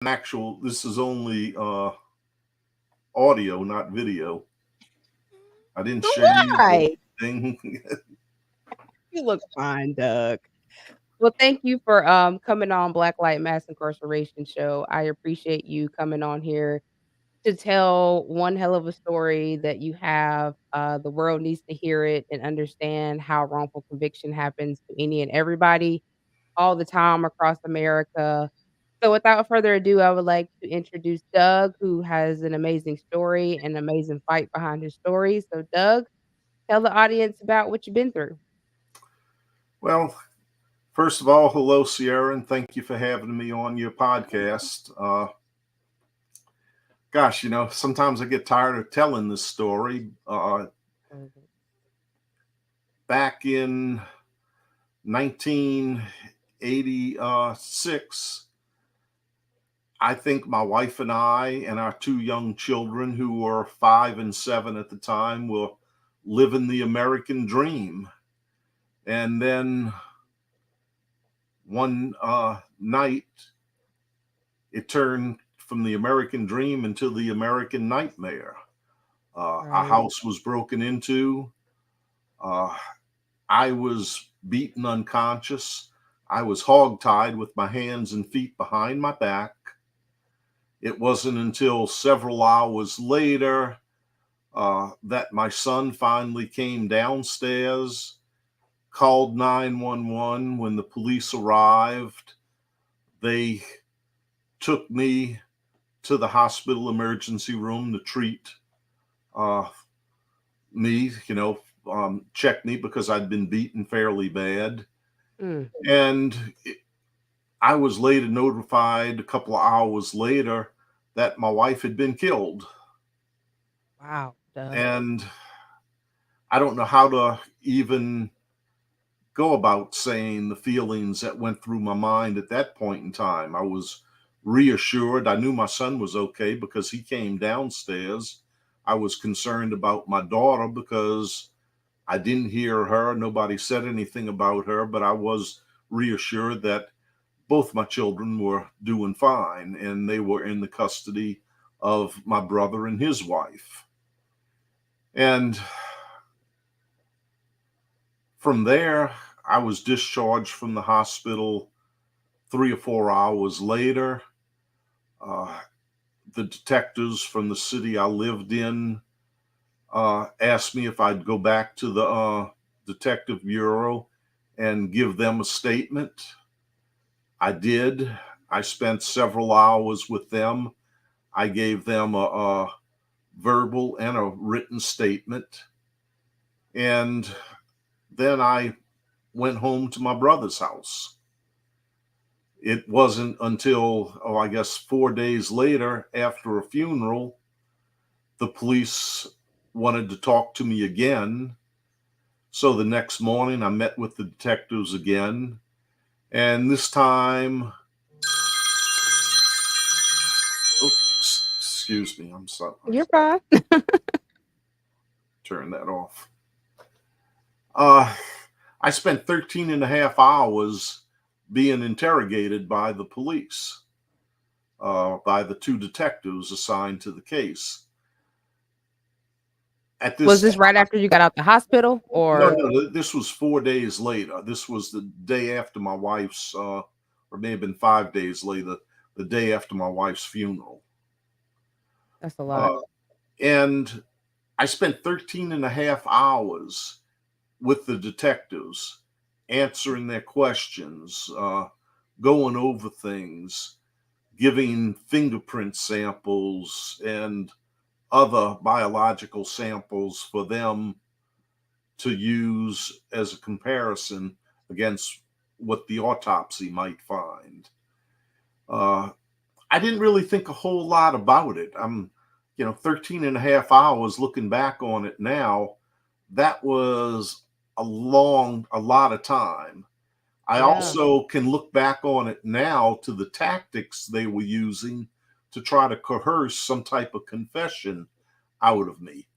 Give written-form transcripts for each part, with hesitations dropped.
this is only audio, not video. I didn't shave or Why? anything. You look fine, Doug. Well, thank you for coming on Black Light Mass Incarceration Show. I appreciate you coming on here to tell one hell of a story that you have. The world needs to hear it and understand how wrongful conviction happens to any and everybody all the time across America. So, without further ado, I would like to introduce Doug, who has an amazing story and amazing fight behind his story. So, Doug, tell the audience about what you've been through. Well, first of all, hello, Sierra, and thank you for having me on your podcast. Gosh, sometimes I get tired of telling this story. Mhm. Back in 1986, I think my wife and I and our two young children, who were 5 and 7 at the time, were living the American dream. And then one night, it turned from the American dream into the American nightmare. Our Right. house was broken into. Uh, I was beaten unconscious. I was hogtied with my hands and feet behind my back. It wasn't until several hours later that my son finally came downstairs, called 911. When the police arrived, they took me to the hospital emergency room to treat uh, me, check me because I'd been beaten fairly bad. Mm. And I was later notified a couple of hours later that my wife had been killed. Wow, Doug. And I don't know how to even go about saying the feelings that went through my mind at that point in time. I was reassured. I knew my son was okay because he came downstairs. I was concerned about my daughter because I didn't hear her. Nobody said anything about her, but I was reassured that both my children were doing fine and they were in the custody of my brother and his wife. And from there, I was discharged from the hospital 3 or 4 hours later. Uh, the detectives from the city I lived in asked me if I'd go back to the detective bureau and give them a statement. I did. I spent several hours with them. I gave them a verbal and a written statement. And then I went home to my brother's house. It wasn't until, I guess 4 days later, after a funeral, the police wanted to talk to me again. So the next morning, I met with the detectives again. And this time, oh, excuse me, I'm sorry. You're fine. Turn that off. Uh, I spent 13 and a half hours being interrogated by the police, by the two detectives assigned to the case. At Was this this right after you got out the hospital No, or no, this was 4 days later. This was the day after my wife's, or may have been 5 days later, the day after my wife's funeral. that's a lot. Uh, and I spent 13 and a half hours with the detectives, answering their questions, going over things, giving fingerprint samples and other biological samples for them to use as a comparison against what the autopsy might find. Uh, I didn't really think a whole lot about it. 13 and a half hours looking back on it now, that was a lot of time. I Yeah. also can look back on it now to the tactics they were using to try to coerce some type of confession out of me.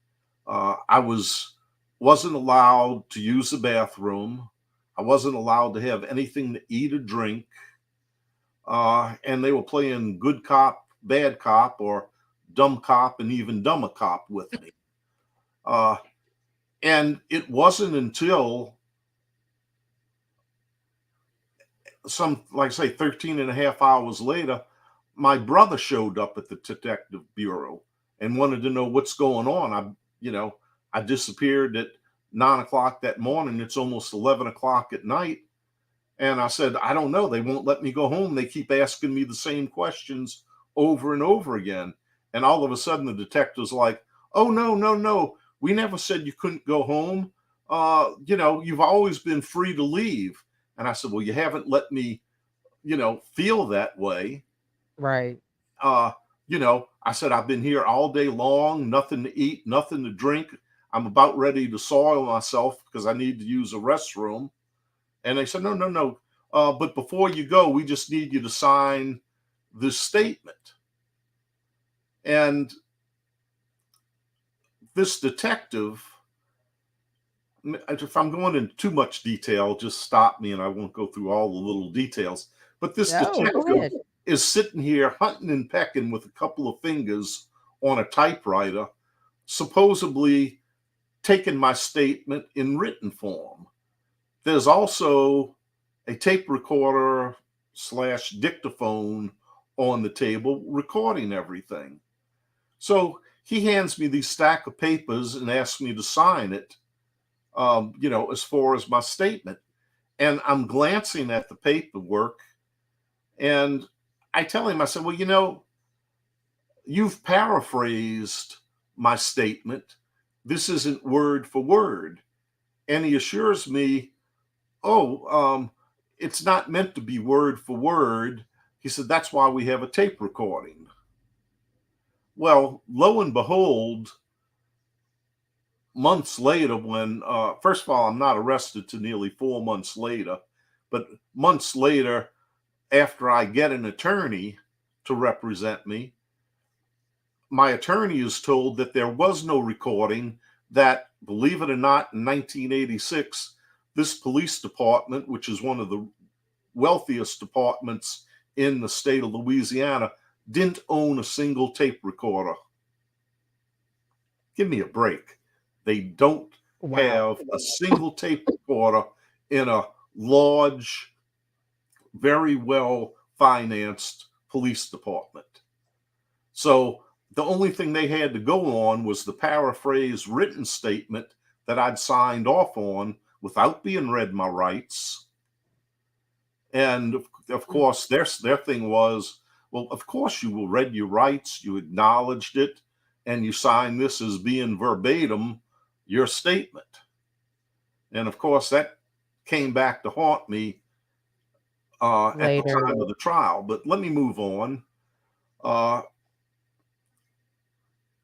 I wasn't allowed to use the bathroom. I wasn't allowed to have anything to eat or drink. and they were playing good cop, bad cop, or dumb cop, and even dumber cop with me. Uh, and it wasn't until like I say, 13 and a half hours later, my brother showed up at the detective bureau and wanted to know what's going on. I disappeared at 9 o'clock that morning. It's almost 11 o'clock at night. And I said, I don't know. They won't let me go home. They keep asking me the same questions over and over again. And all of a sudden, the detective's like, oh, no, no, no. We never said you couldn't go home. You've always been free to leave. And I said, well, you haven't let me, feel that way. Right. Uh, I said, I've been here all day long, nothing to eat, nothing to drink. I'm about ready to soil myself because I need to use a restroom. And they said, no, no, no. But before you go, we just need you to sign this statement. And this detective, if I'm going into too much detail, just stop me and I won't go through all the little details. But this No, go detective ahead. is sitting here hunting and pecking with a couple of fingers on a typewriter, supposedly taking my statement in written form. There's also a tape recorder slash dictaphone on the table recording everything. So he hands me these stack of papers and asks me to sign it, as far as my statement. And I'm glancing at the paperwork and I tell him, I said, well, you've paraphrased my statement. This isn't word for word. And he assures me, oh, it's not meant to be word for word. He said, that's why we have a tape recording. Well, lo and behold, months later, when, first of all, I'm not arrested to nearly 4 months later, but months later, after I get an attorney to represent me, my attorney is told that there was no recording, that, believe it or not, in 1986, this police department, which is one of the wealthiest departments in the state of Louisiana, didn't own a single tape recorder. Give me a break. They don't Wow. have a single tape recorder in a large, very well financed police department. So the only thing they had to go on was the paraphrased written statement that I'd signed off on without being read my rights. And of Mm. course, their thing was, well, of course you will read your rights, you acknowledged it, and you signed this as being verbatim your statement. And of course, that came back to haunt me at the Later. time of the trial. But let me move on. Uh,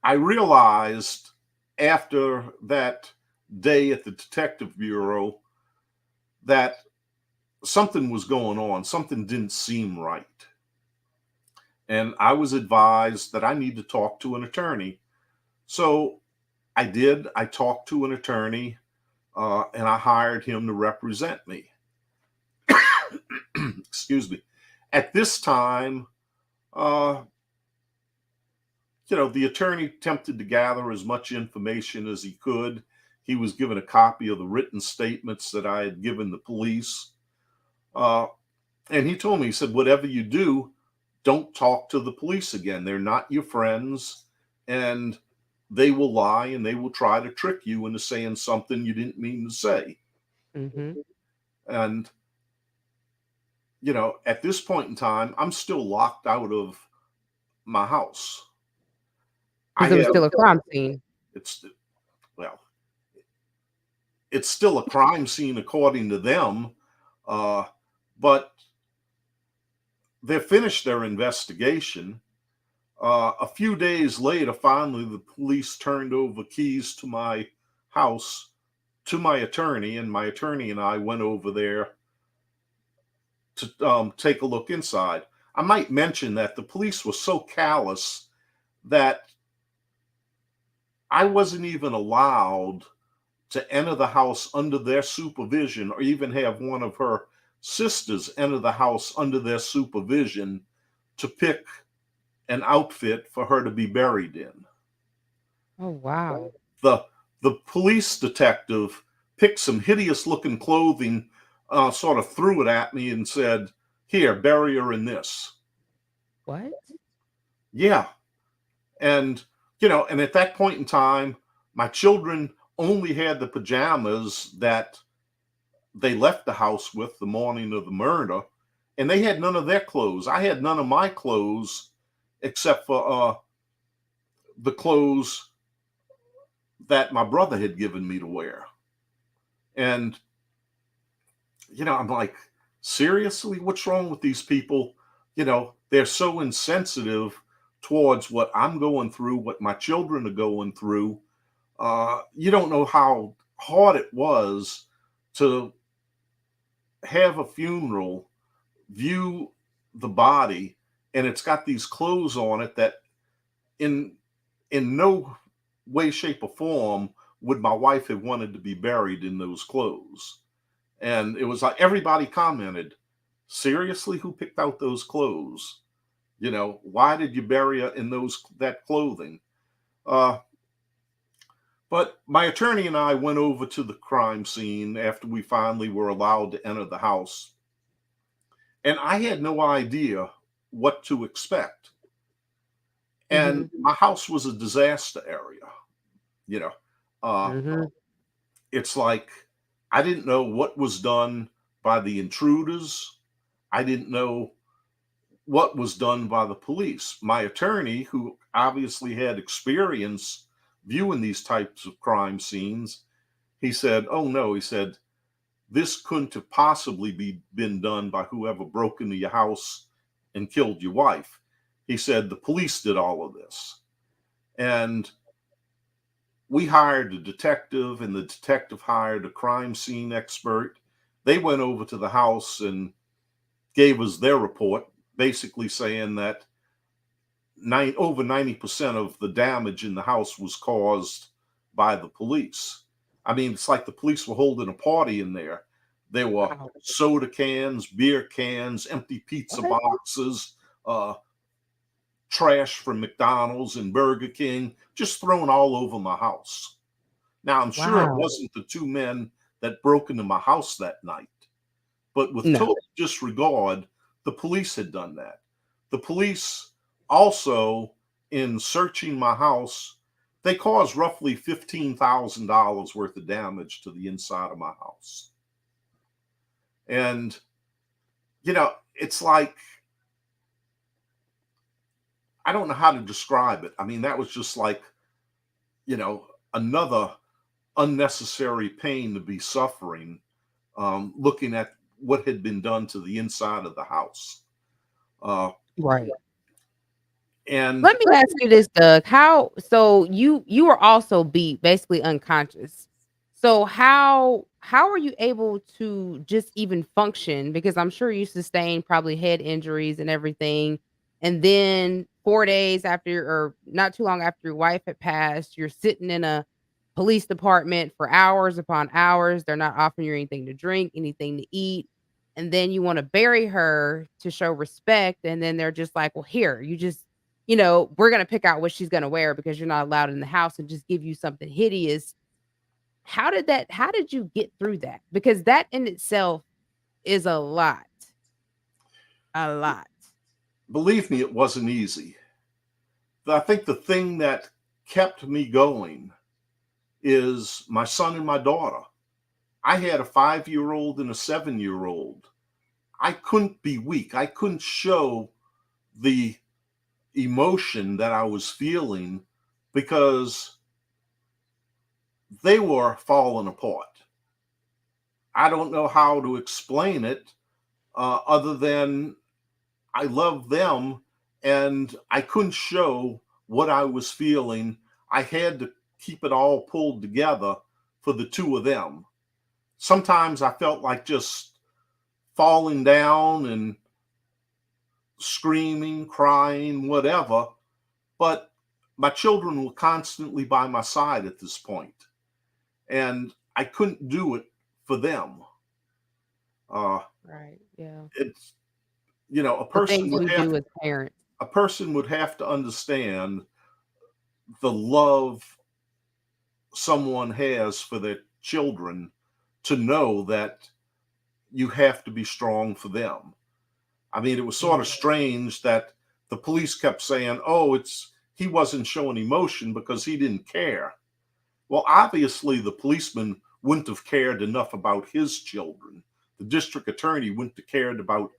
I realized after that day at the detective bureau that something was going on, something didn't seem right. And I was advised that I need to talk to an attorney. So I did. I talked to an attorney and I hired him to represent me. Excuse me. At this time, uh, the attorney attempted to gather as much information as he could. He was given a copy of the written statements that I had given the police. Uh, and he told me, he said, whatever you do, don't talk to the police again. They're not your friends. And they will lie and they will try to trick you into saying something you didn't mean to say. Mhm. And, at this point in time, I'm still locked out of my house. I 'Cause it was have, still a crime scene. it's, well, it's still a crime scene according to them, uh, but they finished their investigation. A few days later, finally, the police turned over keys to my house to my attorney, and my attorney and I went over there to take a look inside. I might mention that the police were so callous that I wasn't even allowed to enter the house under their supervision or even have one of her sisters enter the house under their supervision to pick an outfit for her to be buried in. Oh, wow. The the police detective picked some hideous looking clothing, sort of threw it at me and said, "Here, bury her in this." What? Yeah, and and at that point in time, my children only had the pajamas that they left the house with the morning of the murder, and they had none of their clothes. I had none of my clothes except for the clothes that my brother had given me to wear. And I'm like, seriously, what's wrong with these people? They're so insensitive towards what I'm going through, what my children are going through. You don't know how hard it was to have a funeral, view the body, and it's got these clothes on it that in no way, shape, or form would my wife have wanted to be buried in those clothes. And it was like everybody commented, seriously, who picked out those clothes? Why did you bury her in that clothing? Uh, but my attorney and I went over to the crime scene after we finally were allowed to enter the house. And I had no idea what to expect. And Mhm. my house was a disaster area. You know, uh, Mhm. it's like I didn't know what was done by the intruders. I didn't know what was done by the police. My attorney, who obviously had experience viewing these types of crime scenes, he said, "Oh no," he said, "this couldn't have possibly been done by whoever broke into your house and killed your wife." He said, "The police did all of this." And we hired a detective, and the detective hired a crime scene expert. They went over to the house and gave us their report, basically saying that over 90% of the damage in the house was caused by the police. I mean, it's like the police were holding a party in there. There were Wow. soda cans, beer cans, empty pizza What? boxes, uh, trash from McDonald's and Burger King, just thrown all over my house. Now, I'm sure it Wow. wasn't the two men that broke into my house that night, but with No. total disregard, the police had done that. The police also, in searching my house, they caused roughly $15,000 worth of damage to the inside of my house. And, it's like, I don't know how to describe it. I mean, that was just like, another unnecessary pain to be suffering, looking at what had been done to the inside of the house. Uh, Right. and Let me ask you this, Doug. How so you were also beat, basically unconscious. So how are you able to just even function? Because I'm sure you sustained probably head injuries and everything. And then 4 days after or not too long after your wife had passed, you're sitting in a police department for hours upon hours. They're not offering you anything to drink, anything to eat. And then you want to bury her to show respect. And then they're just like, well, here, we're gonna pick out what she's gonna wear because you're not allowed in the house and just give you something hideous. How did you get through that? Because that in itself is a lot, a lot. believe me, it wasn't easy. I think the thing that kept me going is my son and my daughter. I had a 5-year old and a 7-year old. I couldn't be weak. I couldn't show the emotion that I was feeling because they were falling apart. I don't know how to explain it, other than I love them and I couldn't show what I was feeling. I had to keep it all pulled together for the two of them. Sometimes I felt like just falling down and screaming, crying, whatever, but my children were constantly by my side at this point, and I couldn't do it for them. Uh, Right, yeah. It's, you know, The things we do as parents. a person would have to understand the love someone has for their children to know that you have to be strong for them. I mean, it was sort of Mhm. strange that the police kept saying, "Oh, it's he wasn't showing emotion because he didn't care." Well, obviously, the policeman wouldn't have cared enough about his children. The district attorney wouldn't have cared about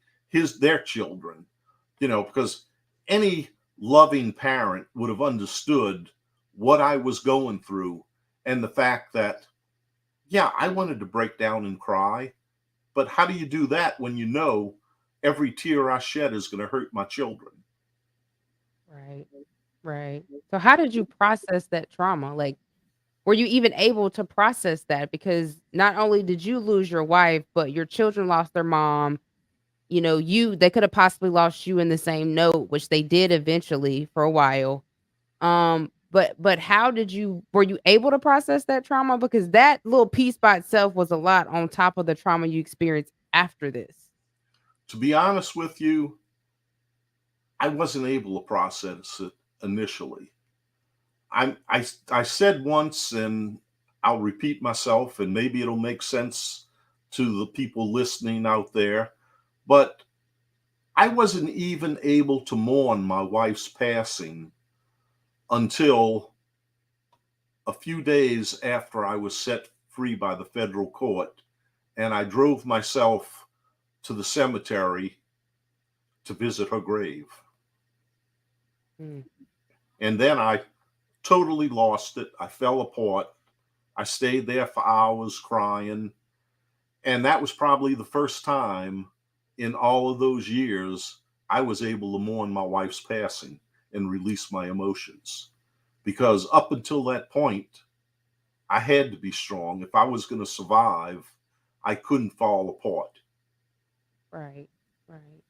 their children, you know, because any loving parent would have understood what I was going through and the fact that, yeah, I wanted to break down and cry, but how do you do that when you know every tear I shed is going to hurt my children? Right, right. So how did you process that trauma? Like, were you even able to process that? Because not only did you lose your wife, but your children lost their mom. You know, they could have possibly lost you in the same note, which they did eventually for a while. But how did you were you able to process that trauma? Because that little piece by itself was a lot on top of the trauma you experienced after this. To be honest with you, I wasn't able to process it initially. I said once, and I'll repeat myself, and maybe it'll make sense to the people listening out there, but I wasn't even able to mourn my wife's passing until a few days after I was set free by the federal court, and I drove myself to the cemetery to visit her grave. Mm, And then I totally lost it. I fell apart. I stayed there for hours crying. And that was probably the first time in all of those years I was able to mourn my wife's passing and release my emotions. Because up until that point, I had to be strong. If I was going to survive, I couldn't fall apart. right, right.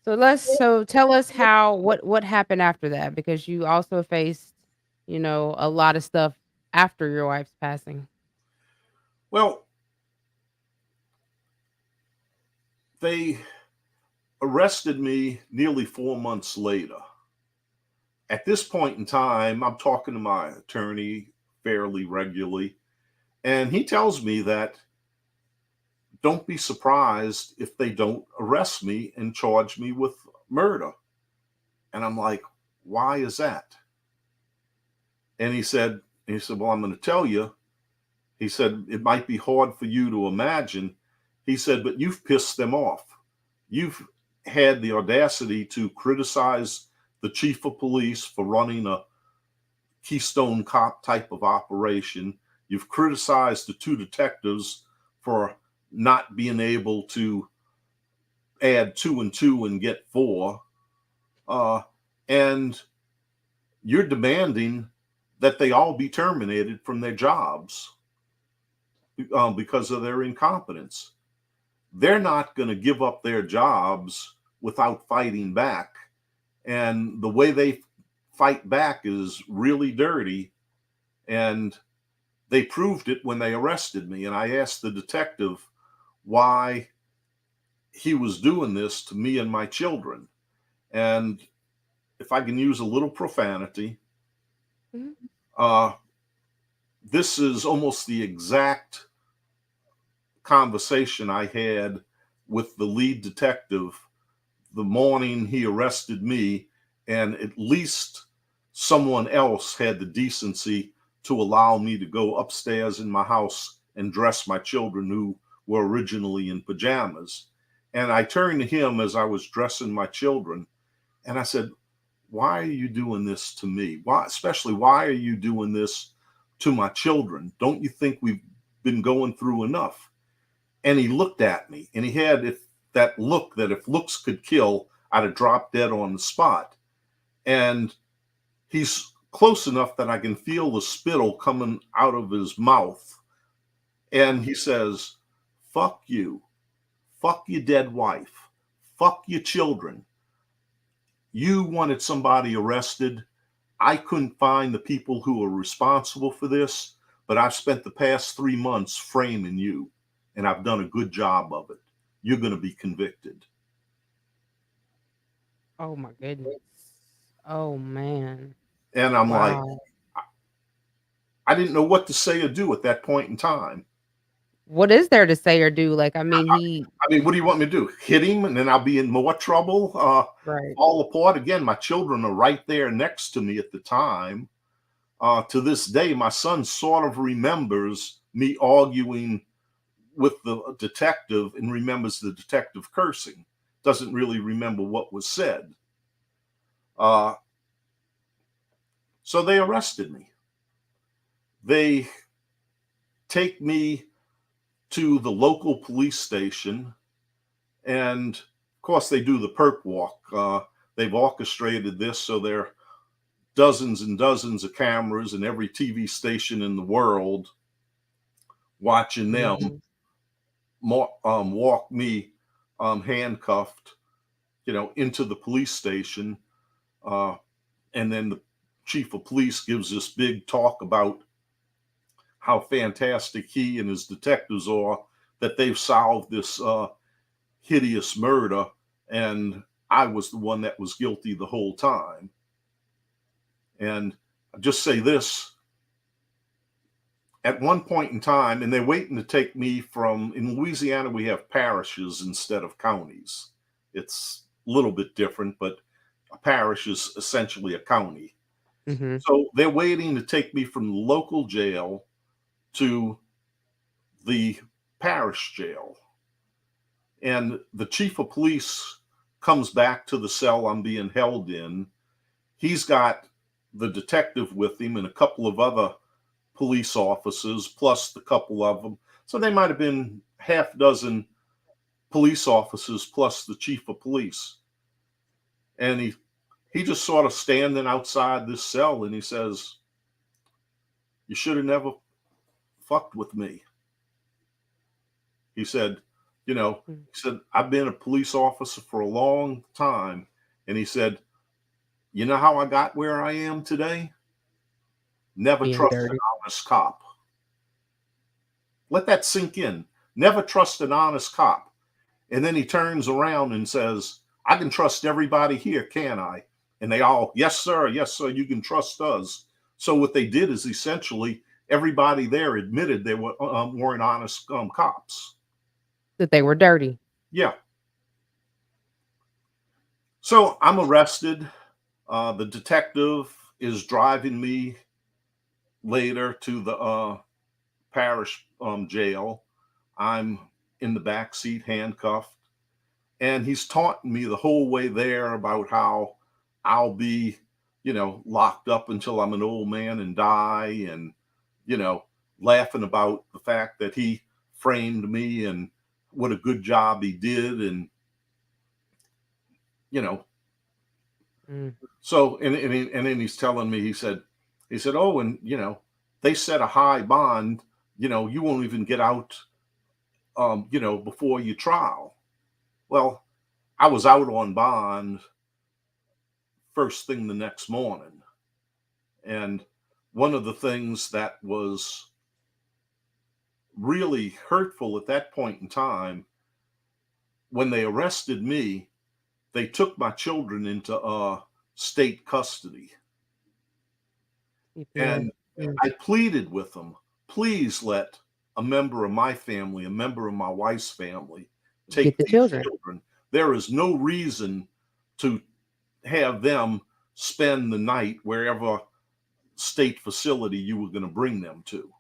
So tell us how what happened after that, because you also faced, a lot of stuff after your wife's passing. Well, they arrested me nearly 4 months later. At this point in time, I'm talking to my attorney fairly regularly, and he tells me that don't be surprised if they don't arrest me and charge me with murder. And I'm like, why is that? And he said, well, I'm going to tell you. He said, it might be hard for you to imagine. He said, but you've pissed them off. You've had the audacity to criticize the chief of police for running a Keystone Cop type of operation. You've criticized the two detectives for not being able to add two and two and get four. And you're demanding that they all be terminated from their jobs because of their incompetence. They're not going to give up their jobs without fighting back. And the way they fight back is really dirty. And they proved it when they arrested me. And I asked the detective why he was doing this to me and my children. And if I can use a little profanity, Mhm. uh, this is almost the exact conversation I had with the lead detective the morning he arrested me, and at least someone else had the decency to allow me to go upstairs in my house and dress my children who were originally in pajamas. And I turned to him as I was dressing my children and I said, why are you doing this to me? Why are you doing this to my children? Don't you think we've been going through enough? And he looked at me and he had that look that if looks could kill, I'd have dropped dead on the spot. And he's close enough that I can feel the spittle coming out of his mouth. And he says, fuck you. Fuck your dead wife. Fuck your children. You wanted somebody arrested. I couldn't find the people who are responsible for this, but I've spent the past 3 months framing you, and I've done a good job of it. you're going to be convicted. Oh my goodness. Oh man. And I'm like, Wow. I didn't know what to say or do at that point in time. What is there to say or do? Like, I mean, he I mean, what do you want me to do? Hit him and then I'll be in more trouble? right. Fall apart again. My children are right there next to me at the time. To this day, my son sort of remembers me arguing with the detective and remembers the detective cursing. Doesn't really remember what was said. Uh, so they arrested me. They take me to the local police station, and of course, they do the perp walk. They've orchestrated this so there are dozens and dozens of cameras in every TV station in the world watching them Mhm. walk me handcuffed, into the police station. Uh, and then the chief of police gives this big talk about how fantastic he and his detectives are, that they've solved this hideous murder, and I was the one that was guilty the whole time. And I just say this, at one point in time, and they're waiting to take me from, in Louisiana, we have parishes instead of counties. It's a little bit different, but a parish is essentially a county. Mhm. So they're waiting to take me from the local jail to the parish jail. And the chief of police comes back to the cell I'm being held in. He's got the detective with him and a couple of other police officers, plus the couple of them. So they might have been half dozen police officers plus the chief of police. And he just sort of standing outside this cell and he says, "You should have never fucked with me." He said, Mm. "I've been a police officer for a long time." And he said, "You know how I got where I am today? Never Being trust an dirty. honest cop." Let that sink in. Never trust an honest cop. And then he turns around and says, "I can trust everybody here, can I?" And they all, yes, sir, you can trust us. So what they did is essentially everybody there admitted they weren't honest cops. That they were dirty. Yeah. So I'm arrested. The detective is driving me later to the parish jail. I'm in the back seat, handcuffed, and he's taunting me the whole way there about how I'll be, locked up until I'm an old man and die, and you know, laughing about the fact that he framed me and what a good job he did, and you know, Mm. so and then he's telling me, he said, "Oh, and they set a high bond, you won't even get out, before your trial." Well, I was out on bond first thing the next morning. And one of the things that was really hurtful at that point in time, when they arrested me, they took my children into state custody. CPS. And Mm. I pleaded with them, please let a member of my family, a member of my wife's family, Get take the these children. children. There is no reason to have them spend the night wherever state facility you were going to bring them to.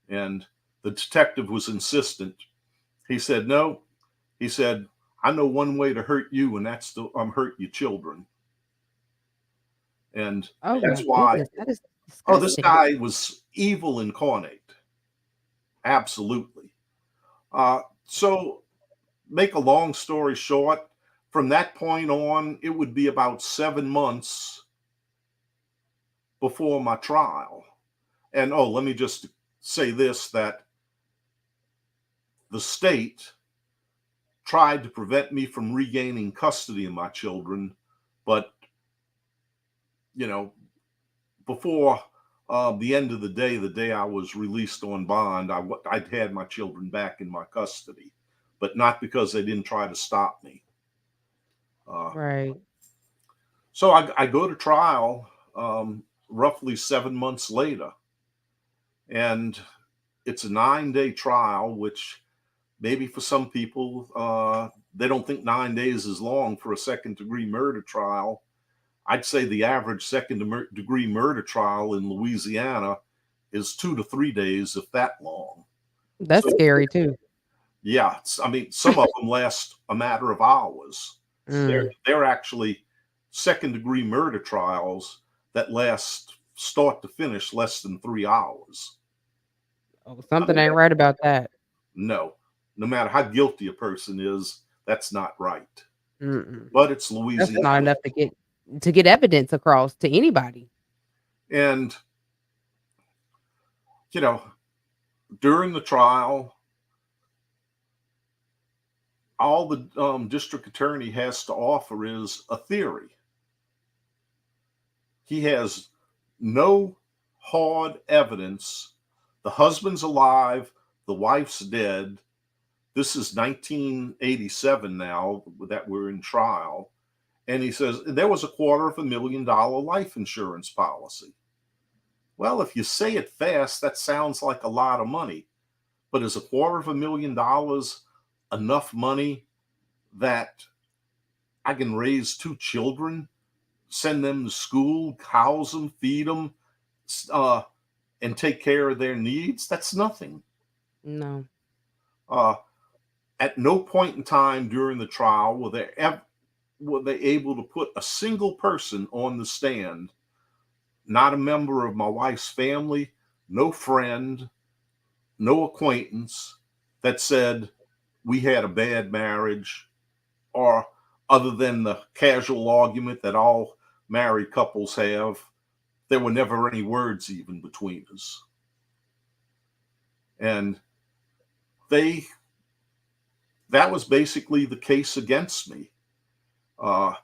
And the detective was insistent. He said, "No." He said, "I know one way to hurt you, and that's to hurt your children." And Oh that's my why, goodness, that is oh, this disgusting. guy was evil incarnate. Absolutely. So, make a long story short, from that point on, it would be about 7 months before my trial. And oh, let me just say this, that the state tried to prevent me from regaining custody of my children, but you know, before the end of the day I was released on bond, I'd had my children back in my custody. but not because they didn't try to stop me. Uh, Right. so I go to trial roughly 7 months later, and it's a 9-day trial, which maybe for some people, they don't think 9 days is long for a second degree murder trial. I'd say the average second degree murder trial in Louisiana is 2 to 3 days, if that long. That's So, scary too. yeah, I mean, some of them last a matter of hours. Mm. They're actually second degree murder trials that last start to finish less than 3 hours. Oh, I something mean, ain't right about that. no, no matter how guilty a person is, that's not right. Mm-mm. But it's That's Louisiana. not enough to get evidence across to anybody. And, you know, during the trial, all the district attorney has to offer is a theory. He has no hard evidence. The husband's alive, the wife's dead. This is 1987 now that we're in trial. And he says there was $250,000 life insurance policy. Well, if you say it fast, that sounds like a lot of money. But is $250,000 enough money that I can raise 2 children, send them to school, house them, feed them, uh, and take care of their needs? That's nothing. No. Uh, at no point in time during the trial were they able to put a single person on the stand, not a member of my wife's family, no friend, no acquaintance, that said we had a bad marriage, or other than the casual argument that all married couples have, there were never any words even between us. And they that was basically the case against me. Uh,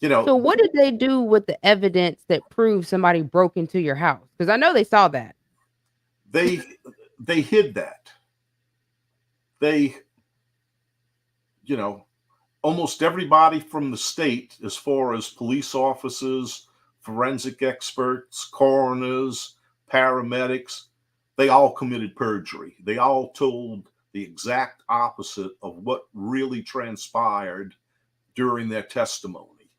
you know, So what did they do with the evidence that proves somebody broke into your house? Because I know they saw that. they they hid that. They, you know, almost everybody from the state, as far as police officers, forensic experts, coroners, paramedics, they all committed perjury. They all told the exact opposite of what really transpired during their testimony.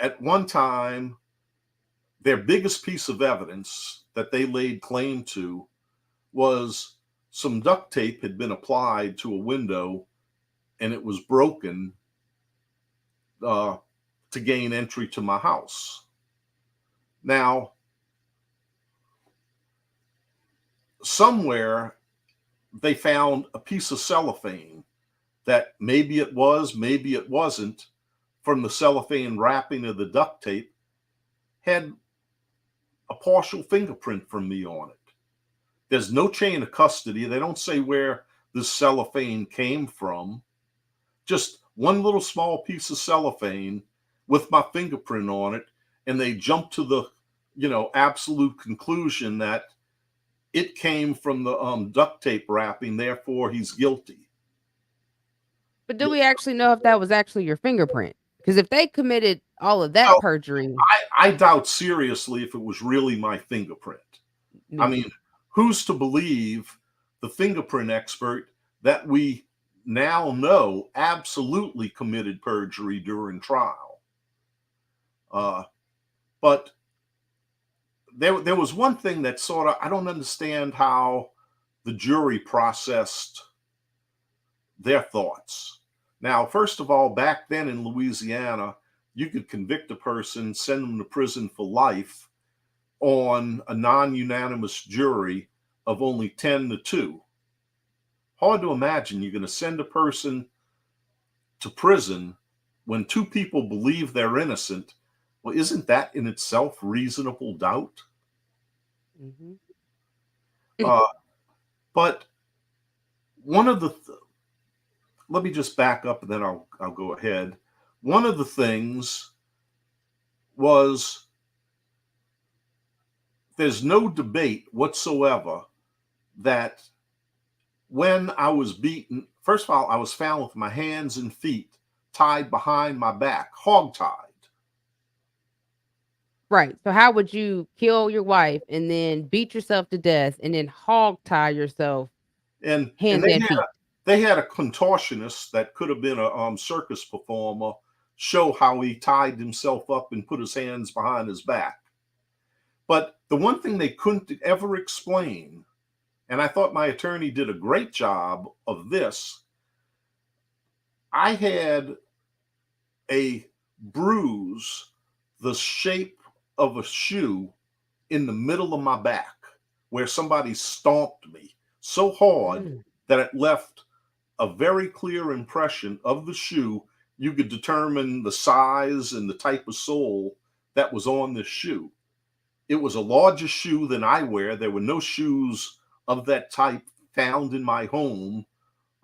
At one time, their biggest piece of evidence that they laid claim to was some duct tape had been applied to a window and it was broken uh, to gain entry to my house. Now, somewhere they found a piece of cellophane that maybe it was, maybe it wasn't, from the cellophane wrapping of the duct tape, had a partial fingerprint from me on it. There's no chain of custody. They don't say where this cellophane came from. Just one little small piece of cellophane with my fingerprint on it, and they jump to the absolute conclusion that it came from the duct tape wrapping, therefore he's guilty. But do we actually know if that was actually your fingerprint? Because if they committed all of that Well, perjury, I doubt seriously if it was really my fingerprint. I me mean, who's to believe the fingerprint expert that we now know absolutely committed perjury during trial? But there was one thing that sort of, I don't understand how the jury processed their thoughts. Now, first of all, back then in Louisiana, you could convict a person, send them to prison for life on a non-unanimous jury of only 10-2. Hard to imagine you're going to send a person to prison when 2 people believe they're innocent. Well, isn't that in itself reasonable doubt? mhm. Uh, but one of the let me just back up and then I'll go ahead. One of the things was there's no debate whatsoever that When I was beaten, first of all, I was found with my hands and feet tied behind my back, hog tied. Right, so how would you kill your wife and then beat yourself to death and then hog tie yourself And hands and feet? they had a contortionist that could have been a circus performer show how he tied himself up and put his hands behind his back. But the one thing they couldn't ever explain, and I thought my attorney did a great job of this, I had a bruise the shape of a shoe in the middle of my back where somebody stomped me so hard Mm. that it left a very clear impression of the shoe. You could determine the size and the type of sole that was on this shoe. It was a larger shoe than I wear. There were no shoes of that type found in my home.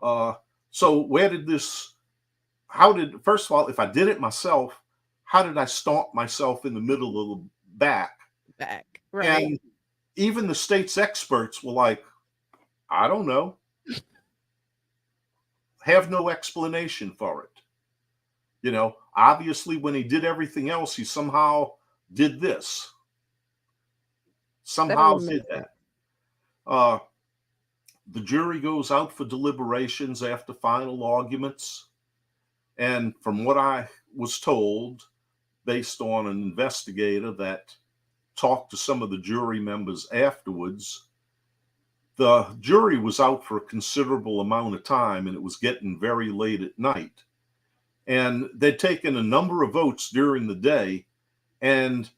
Uh, so where did this, how did, first of all, if I did it myself, how did I stomp myself in the middle of the back? Back, right. And even the state's experts were like, I don't know, have no explanation for it. You know, obviously, when he did everything else, he somehow did this, That don't somehow even make did sense. that. Uh, the jury goes out for deliberations after final arguments. And from what I was told, based on an investigator that talked to some of the jury members afterwards, the jury was out for a considerable amount of time and it was getting very late at night. And they'd taken a number of votes during the day, and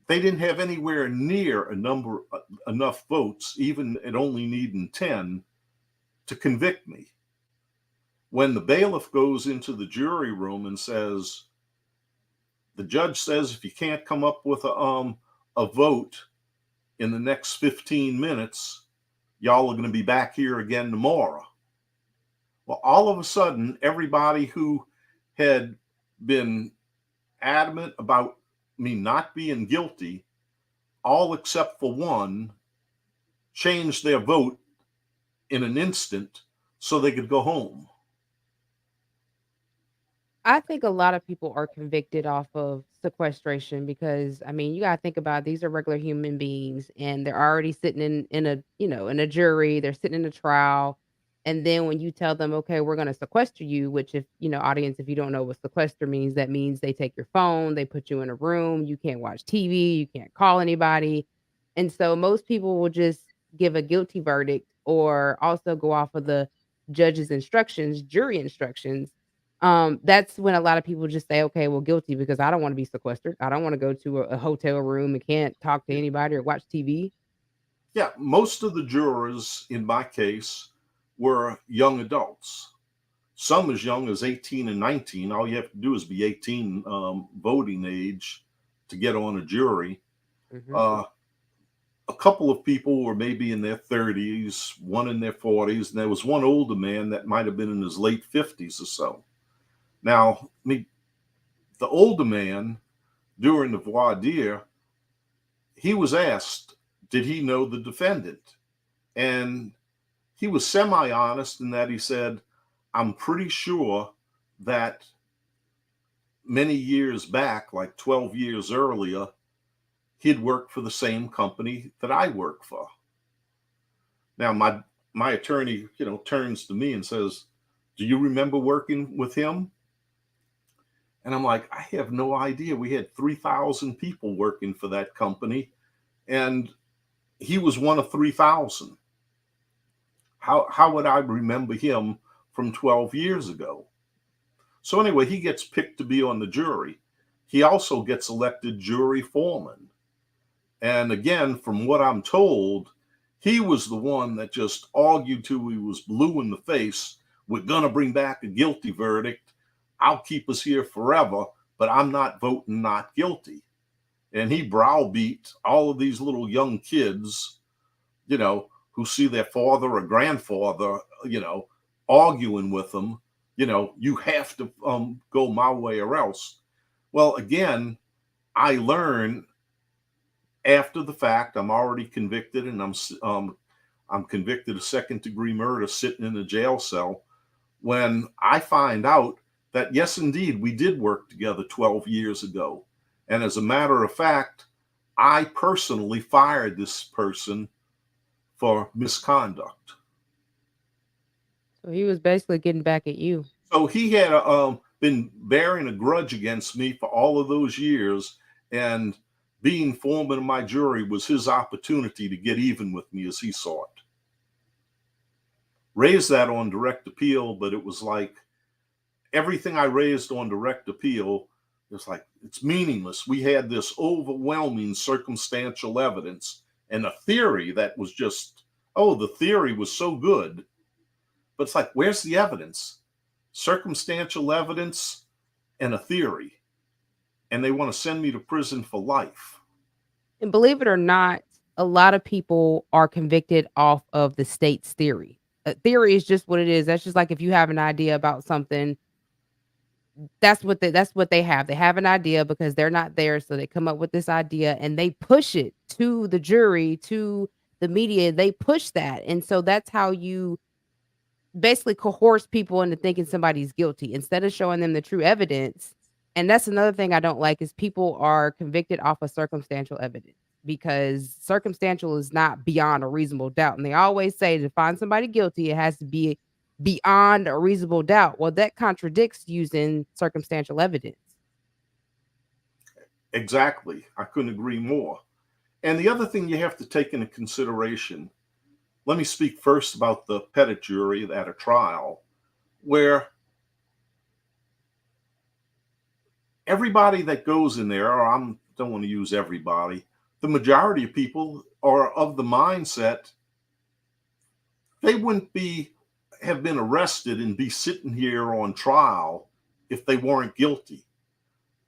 they didn't have anywhere near enough votes, even at only needing 10, to convict me. When the bailiff goes into the jury room and says, the judge says, if you can't come up with a vote in the next 15 minutes, y'all are going to be back here again tomorrow. Well, all of a sudden, everybody who had been adamant about me not being guilty, all except for one, changed their vote in an instant so they could go home. I think a lot of people are convicted off of sequestration because, I mean, you gotta think about it, these are regular human beings and they're already sitting in a, in a jury, they're sitting in a trial. And then when you tell them, okay, we're gonna sequester you, which if, audience, if you don't know what sequester means, that means they take your phone, they put you in a room, you can't watch TV, you can't call anybody. And so most people will just give a guilty verdict or also go off of the judge's instructions, jury instructions. That's when a lot of people just say, "Okay, well, guilty because I don't wanna be sequestered. I don't wanna go to a hotel room and can't talk to anybody or watch TV." Yeah, most of the jurors in my case were young adults. Some as young as 18 and 19. All you have to do is be 18 voting age to get on a jury. Mhm. Uh, a couple of people were maybe in their 30s, one in their 40s, and there was one older man that might have been in his late 50s or so. Now, the older man during the voir dire, he was asked, did he know the defendant? And he was semi honest in that he said, I'm pretty sure that many years back, like 12 years earlier, he'd worked for the same company that I work for. Now, my attorney, turns to me and says, do you remember working with him? And I'm like, I have no idea. We had 3,000 people working for that company, and he was one of 3,000. How would I remember him from 12 years ago? So anyway, he gets picked to be on the jury. He also gets elected jury foreman. And again, from what I'm told, he was the one that just argued till he was blue in the face. We're going to bring back a guilty verdict. I'll keep us here forever, but I'm not voting not guilty. And he browbeat all of these little young kids, who see their father or grandfather, arguing with them, you have to go my way or else. Well, again, I learn after the fact, I'm already convicted and I'm convicted of second-degree murder, sitting in a jail cell, when I find out that, yes, indeed, we did work together 12 years ago. And as a matter of fact, I personally fired this person for misconduct. So he was basically getting back at you. So he had been bearing a grudge against me for all of those years, and being foreman of my jury was his opportunity to get even with me, as he saw it. Raised that on direct appeal, but it was like everything I raised on direct appeal, it's like, it's meaningless. We had this overwhelming circumstantial evidence and a theory that was just, oh, the theory was so good. But it's like, where's the evidence? Circumstantial evidence and a theory. And they want to send me to prison for life. And believe it or not, a lot of people are convicted off of the state's theory. Theory is just what it is. That's just like if you have an idea about something, that's what they have. They have an idea because they're not there, so they come up with this idea and they push it to the jury, to the media. They push that. And so that's how you basically coerce people into thinking somebody's guilty instead of showing them the true evidence. And that's another thing I don't like is people are convicted off of circumstantial evidence because circumstantial is not beyond a reasonable doubt. And they always say to find somebody guilty, it has to be beyond a reasonable doubt. Well, that contradicts using circumstantial evidence. Exactly. I couldn't agree more. And the other thing you have to take into consideration, let me speak first about the petit jury at a trial, where everybody that goes in there, or I don't want to use everybody, the majority of people are of the mindset they wouldn't have been arrested and be sitting here on trial if they weren't guilty.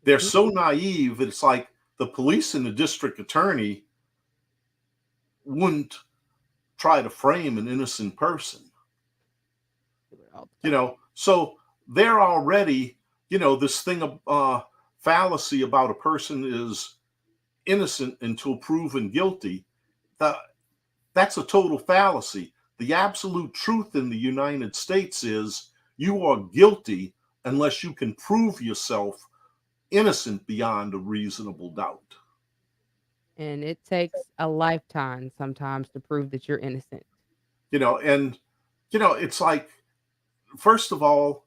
They're Mhm. so naive, it's like the police and the district attorney wouldn't try to frame an innocent person. Do it all the time. So they're already, this thing of fallacy about a person is innocent until proven guilty. That's a total fallacy. The absolute truth in the United States is you are guilty unless you can prove yourself innocent beyond a reasonable doubt. And it takes a lifetime sometimes to prove that you're innocent. And it's like, first of all,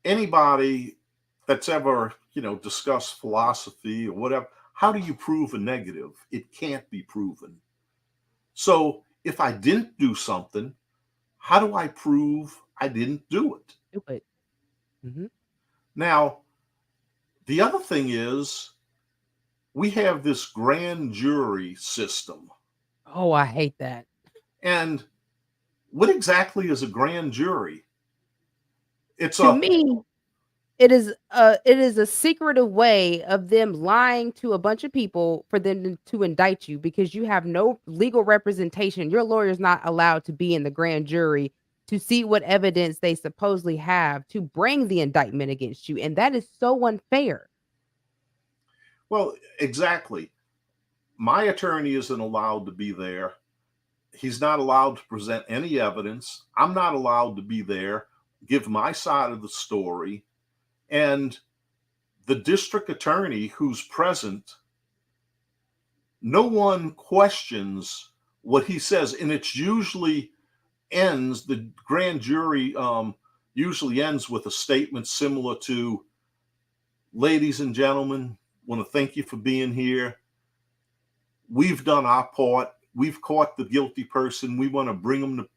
anybody that's ever, discussed philosophy or whatever, how do you prove a negative? It can't be proven. So if I didn't do something, how do I prove I didn't do it? Do it. Mhm. Now, the other thing is we have this grand jury system. Oh, I hate that. And what exactly is a grand jury? It's To a me, it is a secretive way of them lying to a bunch of people for them to indict you because you have no legal representation. Your lawyer's not allowed to be in the grand jury to see what evidence they supposedly have to bring the indictment against you, and that is so unfair. well, exactly. My attorney isn't allowed to be there. He's not allowed to present any evidence. I'm not allowed to be there, give my side of the story. And the district attorney who's present, no one questions what he says. And it's usually the grand jury usually ends with a statement similar to, ladies and gentlemen, want to thank you for being here. We've done our part. We've caught the guilty person. We want to bring them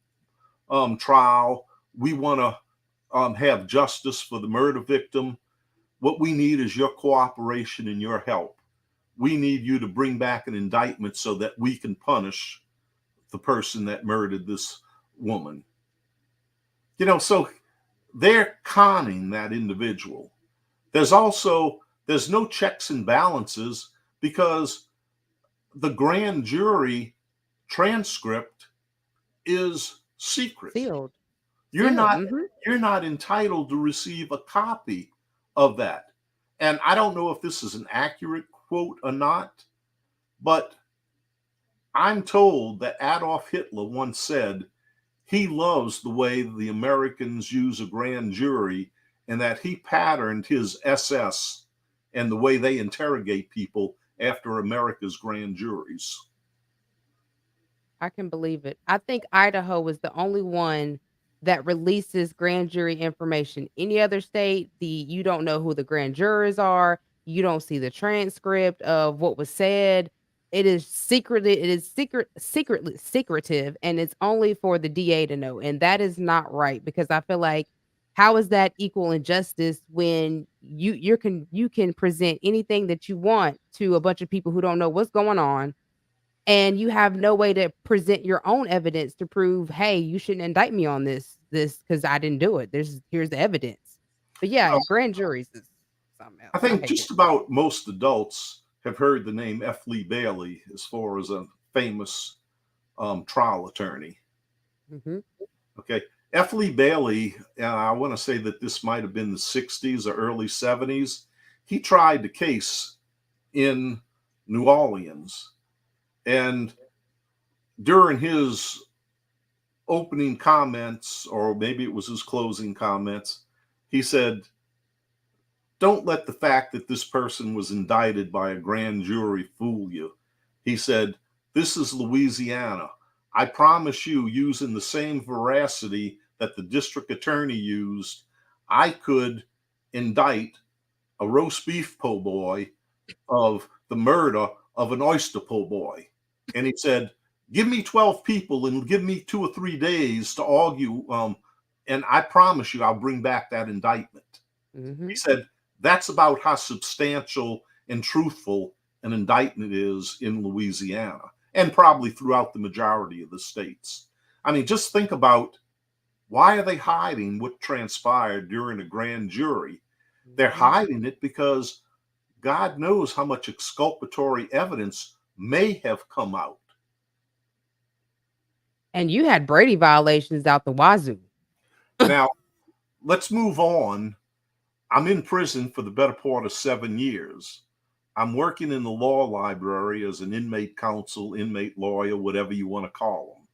to trial. We want to have justice for the murder victim. What we need is your cooperation and your help. We need you to bring back an indictment so that we can punish the person that murdered this woman. So they're conning that individual. There's no checks and balances because the grand jury transcript is secret. Sealed. You're Sealed. not Mhm. you're not entitled to receive a copy of that. And I don't know if this is an accurate quote or not, but I'm told that Adolf Hitler once said he loves the way the Americans use a grand jury and that he patterned his SS and the way they interrogate people after America's grand juries. I can believe it. I think Idaho is the only one that releases grand jury information. Any other state, you don't know who the grand jurors are. You don't see the transcript of what was said. It is secretive, and it's only for the DA to know. And that is not right because I feel like how is that equal injustice when you can present anything that you want to a bunch of people who don't know what's going on, and you have no way to present your own evidence to prove, "Hey, you shouldn't indict me on this because I didn't do it. Here's the evidence." But yeah, Well, grand juries is something else. I I think hate it. just about most adults have heard the name F. Lee Bailey as far as a famous trial attorney. Mhm. Okay. F. Lee Bailey, I want to say that this might have been the 60s or early 70s. He tried the case in New Orleans. And during his opening comments, or maybe it was his closing comments, he said, "Don't let the fact that this person was indicted by a grand jury fool you." He said, "This is Louisiana. I promise you, using the same veracity that the district attorney used, I could indict a roast beef po' boy of the murder of an oyster po' boy." And he said, "Give me 12 people and give me 2 or 3 days to argue, and I promise you, I'll bring back that indictment." He Mhm. said, "That's about how substantial and truthful an indictment is in Louisiana and probably throughout the majority of the states." I mean, just think about, why are they hiding what transpired during a grand jury? They're Mhm. hiding it because God knows how much exculpatory evidence may have come out. And you had Brady violations out the wazoo. Now, let's move on. I'm in prison for the better part of 7 years. I'm working in the law library as an inmate counsel, inmate lawyer, whatever you want to call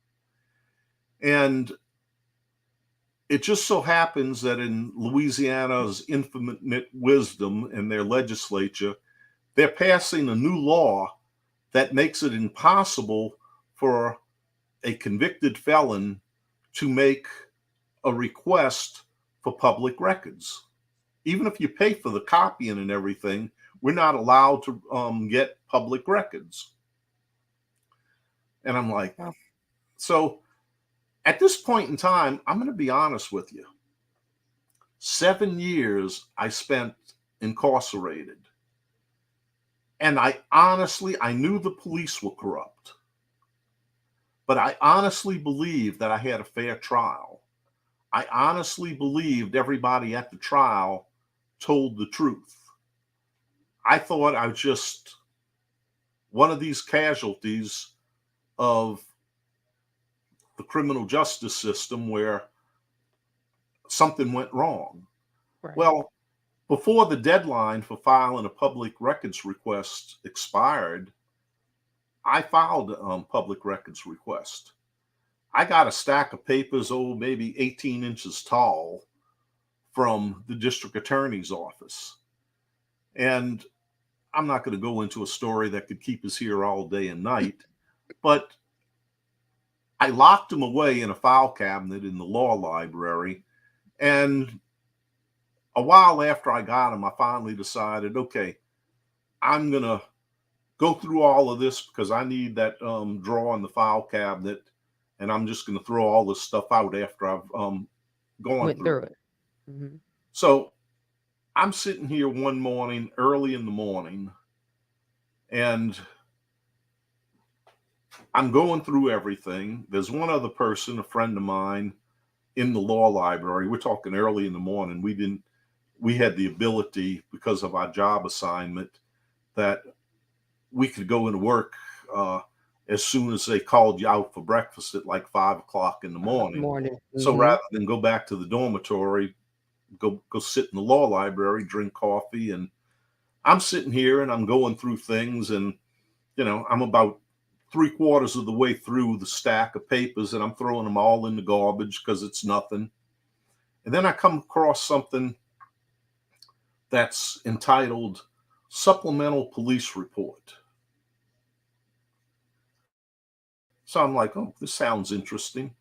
them. And it just so happens that in Louisiana's infinite wisdom and their legislature, they're passing a new law that makes it impossible for a convicted felon to make a request for public records. Even if you pay for the copying and everything, we're not allowed to get public records. And I'm like, Wow. so at this point in time, I'm going to be honest with you. 7 years I spent incarcerated. And I knew the police were corrupt, but I honestly believed that I had a fair trial. I honestly believed everybody at the trial told the truth. I thought I was just one of these casualties of the criminal justice system where something went wrong. Right. Well, before the deadline for filing a public records request expired, I filed a public records request. I got a stack of papers, oh, maybe 18 inches tall, from the district attorney's office. And I'm not going to go into a story that could keep us here all day and night, but I locked them away in a file cabinet in the law library. And a while after I got them, I finally decided, okay, I'm going to go through all of this because I need that drawer in the file cabinet. And I'm just going to throw all this stuff out after I've gone Went through through it. it. Mhm. So I'm sitting here one morning, early in the morning, and I'm going through everything. There's one other person, a friend of mine, in the law library. We're talking early in the morning. We had the ability, because of our job assignment, that we could go into work uh, as soon as they called you out for breakfast at like 5 o'clock in the 5 morning. morning. So Mhm. rather than go back to the dormitory, go sit in the law library, drink coffee, and I'm sitting here and I'm going through things, and I'm about 3/4 of the way through the stack of papers, and I'm throwing them all in the garbage because it's nothing. And then I come across something that's entitled Supplemental Police Report. So I'm like, oh, this sounds interesting.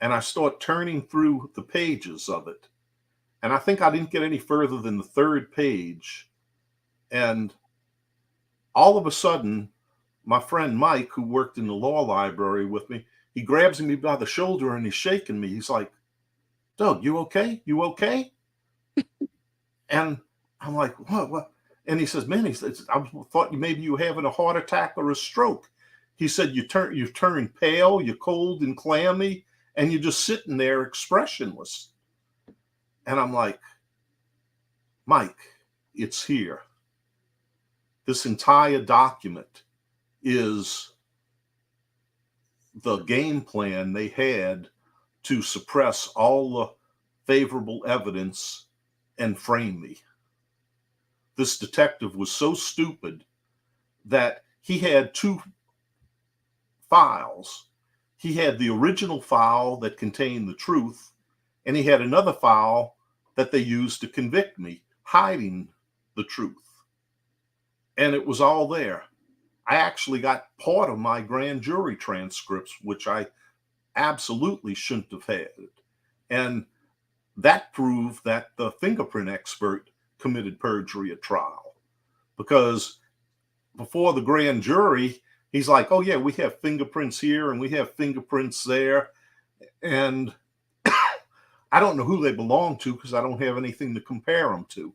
And I start turning through the pages of it. And I think I didn't get any further than the third page. And all of a sudden, my friend Mike, who worked in the law library with me, he grabs me by the shoulder and he's shaking me. He's like, Doug, you okay? You okay? And I'm like, what? And he says, man, he says, I thought maybe you were having a heart attack or a stroke. He said, you've turned pale, you're cold and clammy, and you're just sitting there expressionless. And I'm like, Mike, it's here. This entire document is the game plan they had to suppress all the favorable evidence and frame me. This detective was so stupid that he had two files. He had the original file that contained the truth, and he had another file that they used to convict me, hiding the truth. And it was all there. I actually got part of my grand jury transcripts, which I absolutely shouldn't have had. And that proved that the fingerprint expert committed perjury at trial, because before the grand jury, he's like, oh yeah, we have fingerprints here and we have fingerprints there. And I don't know who they belong to because I don't have anything to compare them to.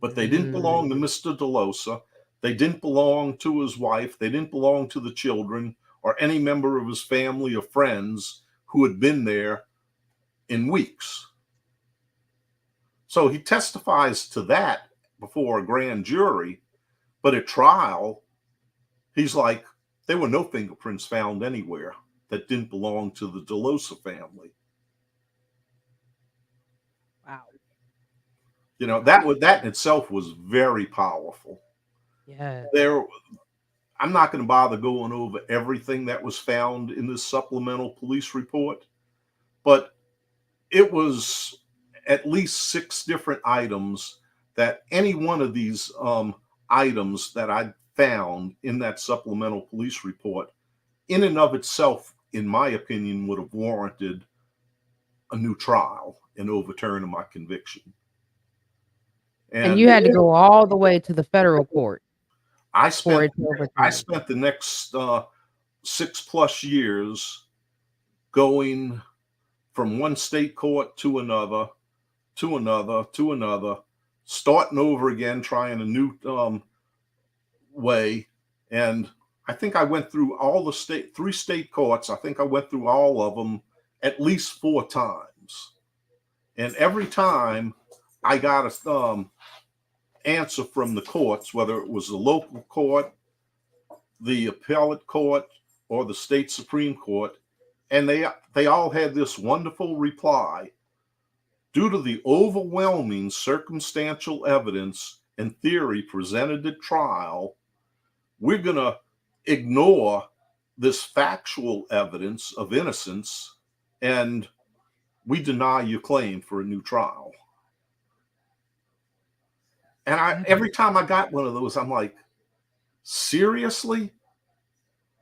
But they didn't belong to Mr. DeLosa. They didn't belong to his wife. They didn't belong to the children or any member of his family or friends who had been there in weeks. So he testifies to that before a grand jury, but at trial, he's like, there were no fingerprints found anywhere that didn't belong to the DeLosa family. Wow. You know, that in itself was very powerful. Yeah. I'm not going to bother going over everything that was found in this supplemental police report, but it was at least 6 different items that any one of these items that I found in that supplemental police report, in and of itself, in my opinion, would have warranted a new trial and overturn of my conviction. And you had to go all the way to the federal court I for spent it to overturn. the next 6+ years going from one state court to another, starting over again, trying a new way. And I think I went through all the 3 state courts. I think I went through all of them at least 4 times. And every time I got a answer from the courts, whether it was the local court, the appellate court, or the state Supreme Court, and they all had this wonderful reply. Due to the overwhelming circumstantial evidence and theory presented at trial, we're going to ignore this factual evidence of innocence, and we deny your claim for a new trial. And every time I got one of those, I'm like, seriously?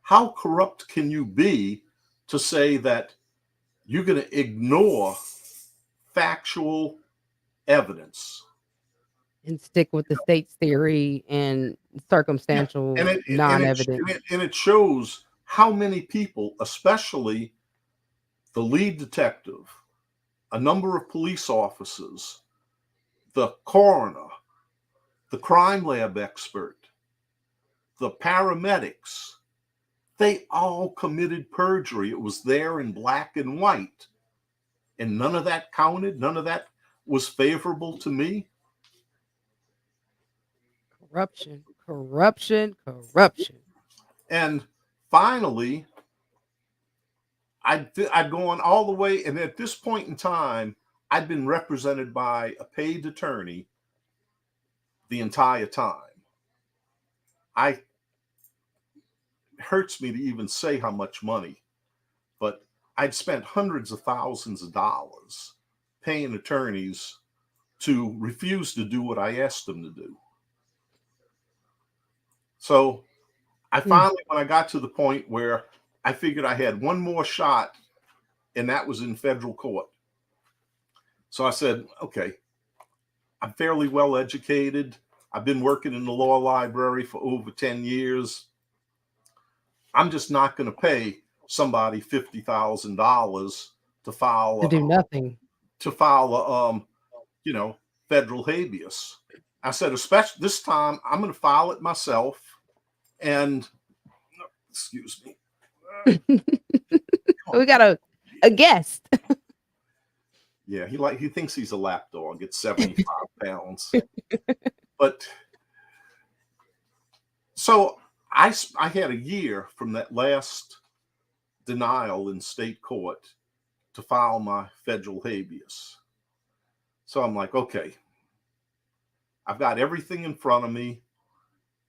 How corrupt can you be to say that you're going to ignore factual evidence And stick with the state's theory and circumstantial non-evidence. And it shows how many people, especially the lead detective, a number of police officers, the coroner, the crime lab expert, the paramedics, they all committed perjury. It was there in black and white. And none of that counted. None of that was favorable to me. Corruption, corruption, corruption. And finally, I'd gone all the way. And at this point in time, I'd been represented by a paid attorney the entire time. I hurts me to even say how much money, but I'd spent hundreds of thousands of dollars paying attorneys to refuse to do what I asked them to do. So I Mm. finally, when I got to the point where I figured I had one more shot, and that was in federal court. So I said, okay, I'm fairly well educated. I've been working in the law library for over 10 years. I'm just not going to pay somebody $50,000 to To file do nothing. a you know, federal habeas. I said, especially this time, I'm going to file it myself. And excuse me. We got a guest. Yeah, he thinks he's a lap dog. It's 75 pounds. But so I had a year from that last denial in state court to file my federal habeas. So I'm like, okay, I've got everything in front of me.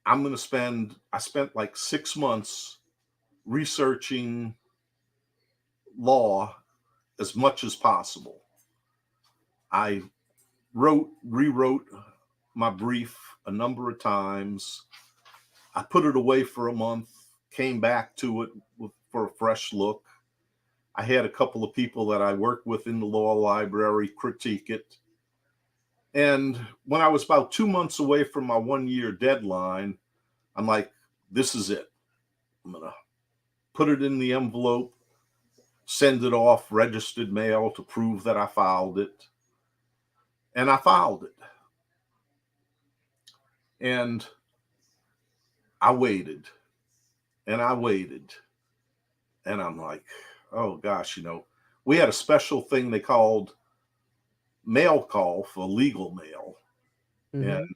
I spent like 6 months researching law as much as possible. I rewrote my brief a number of times. I put it away for a month, came back to it for a fresh look. I had a couple of people that I work with in the law library critique it. And when I was about 2 months away from my 1 year deadline, I'm like, this is it. I'm going to put it in the envelope, send it off, registered mail to prove that I filed it. And I filed it. And I waited and I waited. And I'm like, oh gosh, we had a special thing they called mail call for legal mail. And,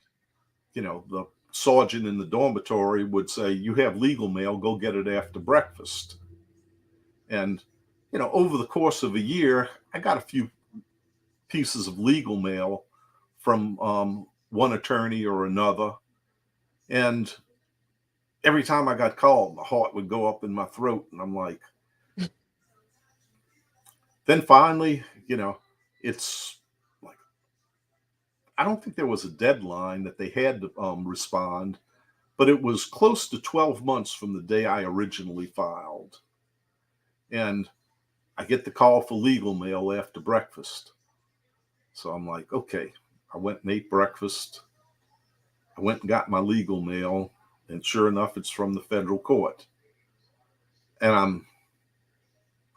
Hmm. the sergeant in the dormitory would say, you have legal mail, go get it after breakfast. And, over the course of a year, I got a few pieces of legal mail from one attorney or another. And every time I got called, my heart would go up in my throat. And I'm like, then finally, it's like, I don't think there was a deadline that they had to respond, but it was close to 12 months from the day I originally filed. And I get the call for legal mail after breakfast. So I'm like, okay, I went and ate breakfast. I went and got my legal mail. And sure enough, it's from the federal court. And I'm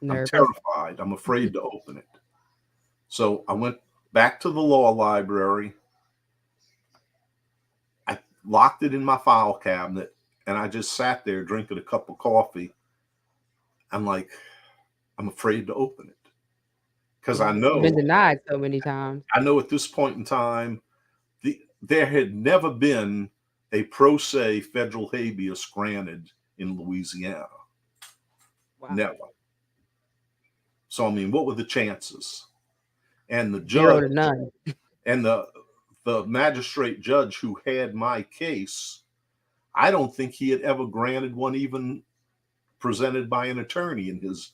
Nervous. terrified. I'm afraid to open it. So I went back to the law library. I locked it in my file cabinet and I just sat there drinking a cup of coffee. I'm like, I'm afraid to open it because Yeah. You've been denied so many times. I know at this point in time, there had never been a pro se federal habeas granted in Louisiana. Wow. Never. So I mean, what were the chances? And the 0 judge to none. and the magistrate judge who had my case, I don't think he had ever granted one even presented by an attorney in his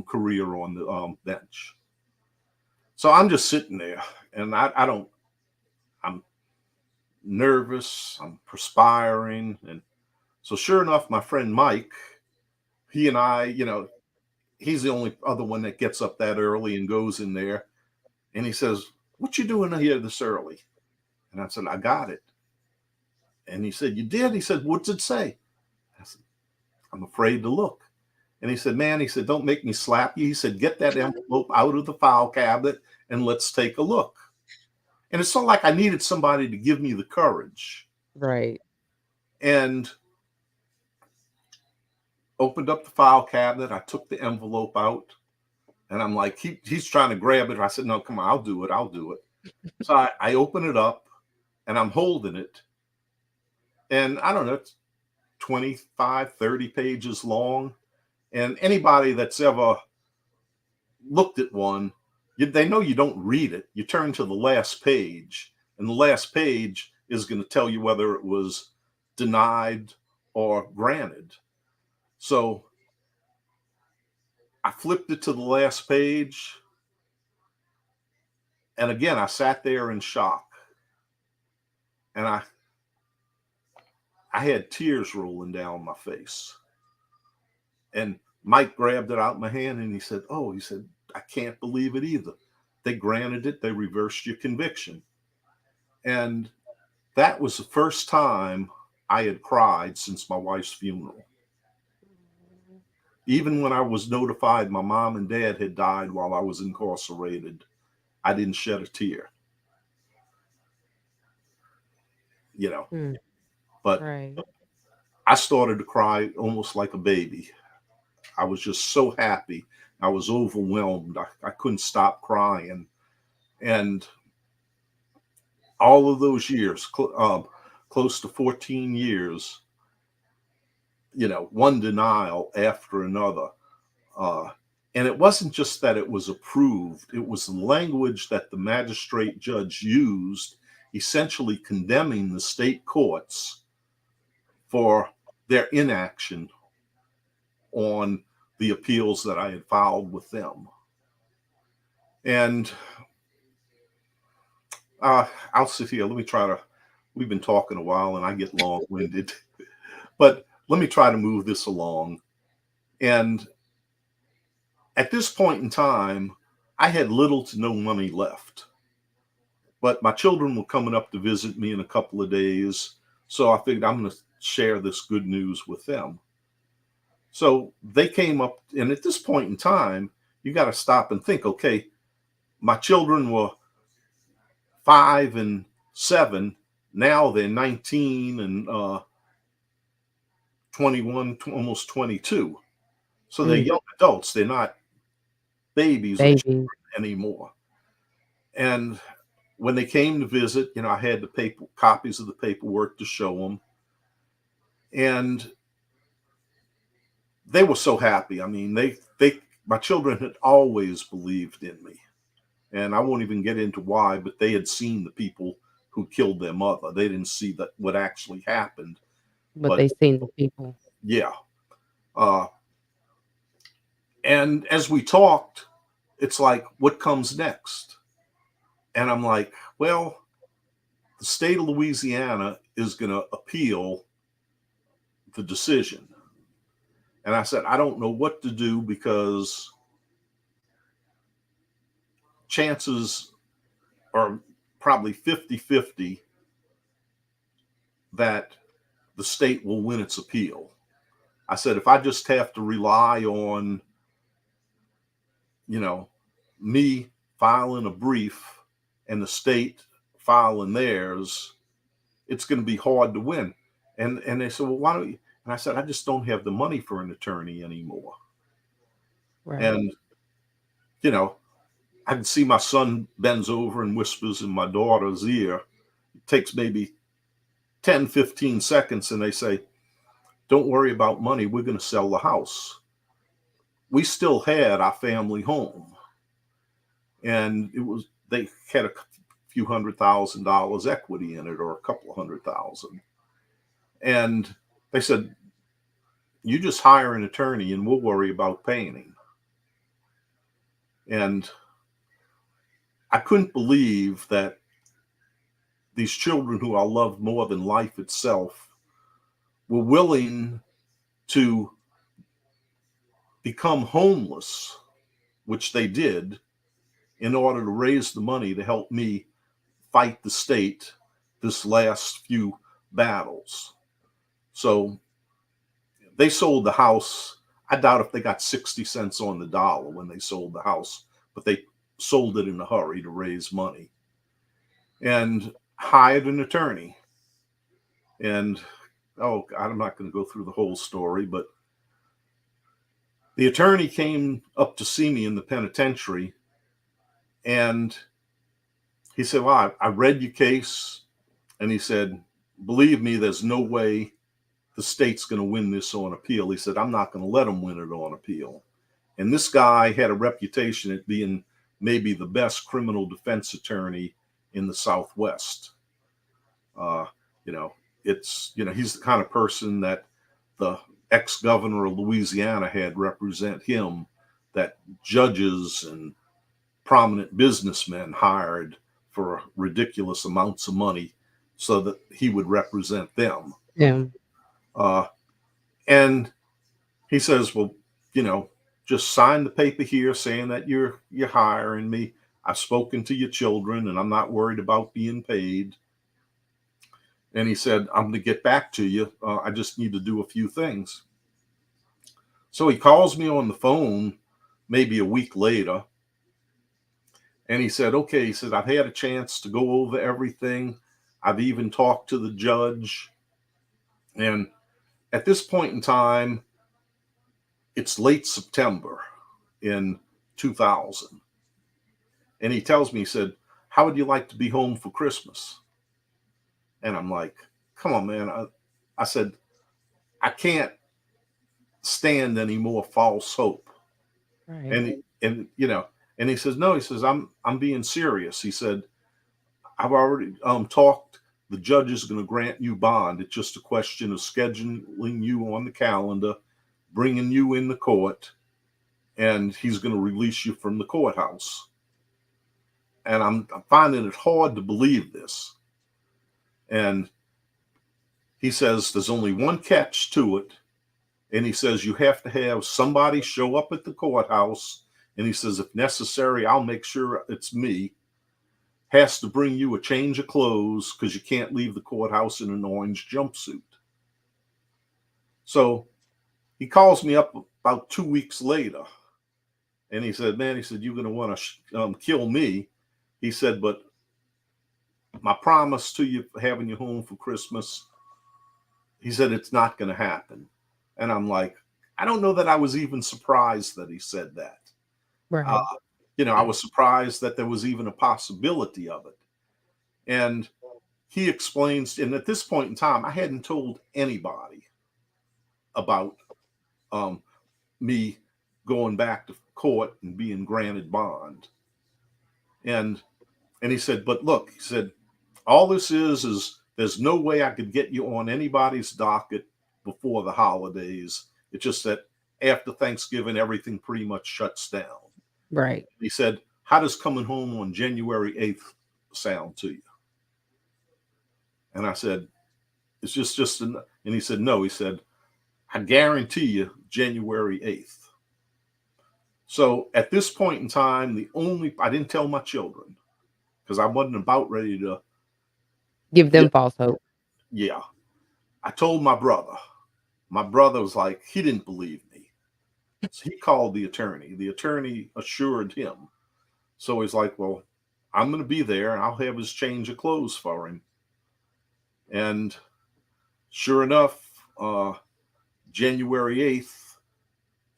career on the bench. So I'm just sitting there, and I don't. I'm nervous. I'm perspiring, and so sure enough, my friend Mike, he and I, he's the only other one that gets up that early and goes in there, and he says, "What you doing here this early?" And I said, "I got it." And he said, "You did?" He said, "What's it say?" I said, "I'm afraid to look." And he said, "Man," he said, "don't make me slap you." He said, "Get that envelope out of the file cabinet and let's take a look." And it's not like I needed somebody to give me the courage. Right. And opened up the file cabinet. I took the envelope out and I'm like, he's trying to grab it. I said, "No, come on, I'll do it. I'll do it." So I open it up and I'm holding it. And I don't know, it's 25, 30 pages long. And anybody that's ever looked at one, they know you don't read it. You turn to the last page, and the last page is going to tell you whether it was denied or granted. So I flipped it to the last page. And again, I sat there in shock. And I had tears rolling down my face. And Mike grabbed it out of my hand and he said, "Oh," he said, "I can't believe it either. They granted it, they reversed your conviction." And that was the first time I had cried since my wife's funeral. Even when I was notified my mom and dad had died while I was incarcerated, I didn't shed a tear, you know. Mm, But right. I started to cry almost like a baby. I was just so happy. I was overwhelmed. I couldn't stop crying. And all of those years, close to 14 years, one denial after another. Uh, and it wasn't just that it was approved, it was the language that the magistrate judge used, essentially condemning the state courts for their inaction on the appeals that I had filed with them. And I'll sit here. Let me try to. We've been talking a while and I get long winded, but let me try to move this along. And at this point in time, I had little to no money left, but my children were coming up to visit me in a couple of days. So I figured I'm going to share this good news with them. So they came up, and at this point in time, you got to stop and think, okay, my children were 5 and 7. Now they're 19 and 21, almost 22. So they're Mm, young adults. They're not babies or children baby. anymore. And when they came to visit, I had the paper copies of the paperwork to show them, and they were so happy. I mean, my children had always believed in me, and I won't even get into why, but they had seen the people who killed their mother. They didn't see that what actually happened, But but they seen the people. yeah. Uh, and as we talked, it's like, what comes next? And I'm like, well, the state of Louisiana is going to appeal the decision. And I said, I don't know what to do because chances are probably 50-50 that the state will win its appeal. I said, if I just have to rely on, you know, me filing a brief and the state filing theirs, it's going to be hard to win. And they said, well, why don't you? And I said, I just don't have the money for an attorney anymore. Right. And, you know, I can see my son bends over and whispers in my daughter's ear. It takes maybe 10, 15 seconds. And they say, don't worry about money. We're going to sell the house. We still had our family home. And they had a few $100,000 equity in it, or a couple of 100,000. And they said, you just hire an attorney and we'll worry about paying him. And I couldn't believe that these children who I loved more than life itself were willing to become homeless, which they did, in order to raise the money to help me fight the state this last few battles. So they sold the house. I doubt if they got 60 cents on the dollar when they sold the house, but they sold it in a hurry to raise money and hired an attorney. And oh God, I'm not going to go through the whole story, but the attorney came up to see me in the penitentiary and he said, well, I read your case. And he said, believe me, there's no way the state's going to win this on appeal. He said, I'm not going to let them win it on appeal. And this guy had a reputation at being maybe the best criminal defense attorney in the Southwest. Uh, you know, he's the kind of person that the ex-governor of Louisiana had represent him, that judges and prominent businessmen hired for ridiculous amounts of money so that he would represent them. Yeah. Uh, and he says, well, just sign the paper here saying that you're hiring me. I've spoken to your children and I'm not worried about being paid. And he said, I'm going to get back to you. I just need to do a few things. So he calls me on the phone maybe a week later. And he said, okay, he said, I've had a chance to go over everything. I've even talked to the judge. And at this point in time, it's late September in 2000. And he tells me, he said, how would you like to be home for Christmas? And I'm like, come on, man. I said, I can't stand any more false hope. Right. And he says, no, he says, I'm being serious. He said, I've already talked. The judge is going to grant you bond. It's just a question of scheduling you on the calendar, bringing you in the court, and he's going to release you from the courthouse. And I'm finding it hard to believe this. And he says there's only one catch to it. And he says you have to have somebody show up at the courthouse. And he says, if necessary, I'll make sure it's me. Has to bring you a change of clothes because you can't leave the courthouse in an orange jumpsuit. So he calls me up about 2 weeks later. And he said, man, he said, you're going to want to kill me. He said, but my promise to you having you home for Christmas, he said, it's not going to happen. And I'm like, I don't know that I was even surprised that he said that. Right. I was surprised that there was even a possibility of it. And he explains, and at this point in time, I hadn't told anybody about me going back to court and being granted bond. And he said, but look, he said, all this is there's no way I could get you on anybody's docket before the holidays. It's just that after Thanksgiving, everything pretty much shuts down. Right. He said, how does coming home on January 8th sound to you? And I said, it's just, and he said, no, he said, I guarantee you January 8th. So at this point in time, I didn't tell my children because I wasn't about ready to Give them get, false hope. yeah. I told my brother. My brother was like, he didn't believe me. So he called the attorney. The attorney assured him. So he's like, well, I'm going to be there and I'll have his change of clothes for him. And sure enough, January 8th,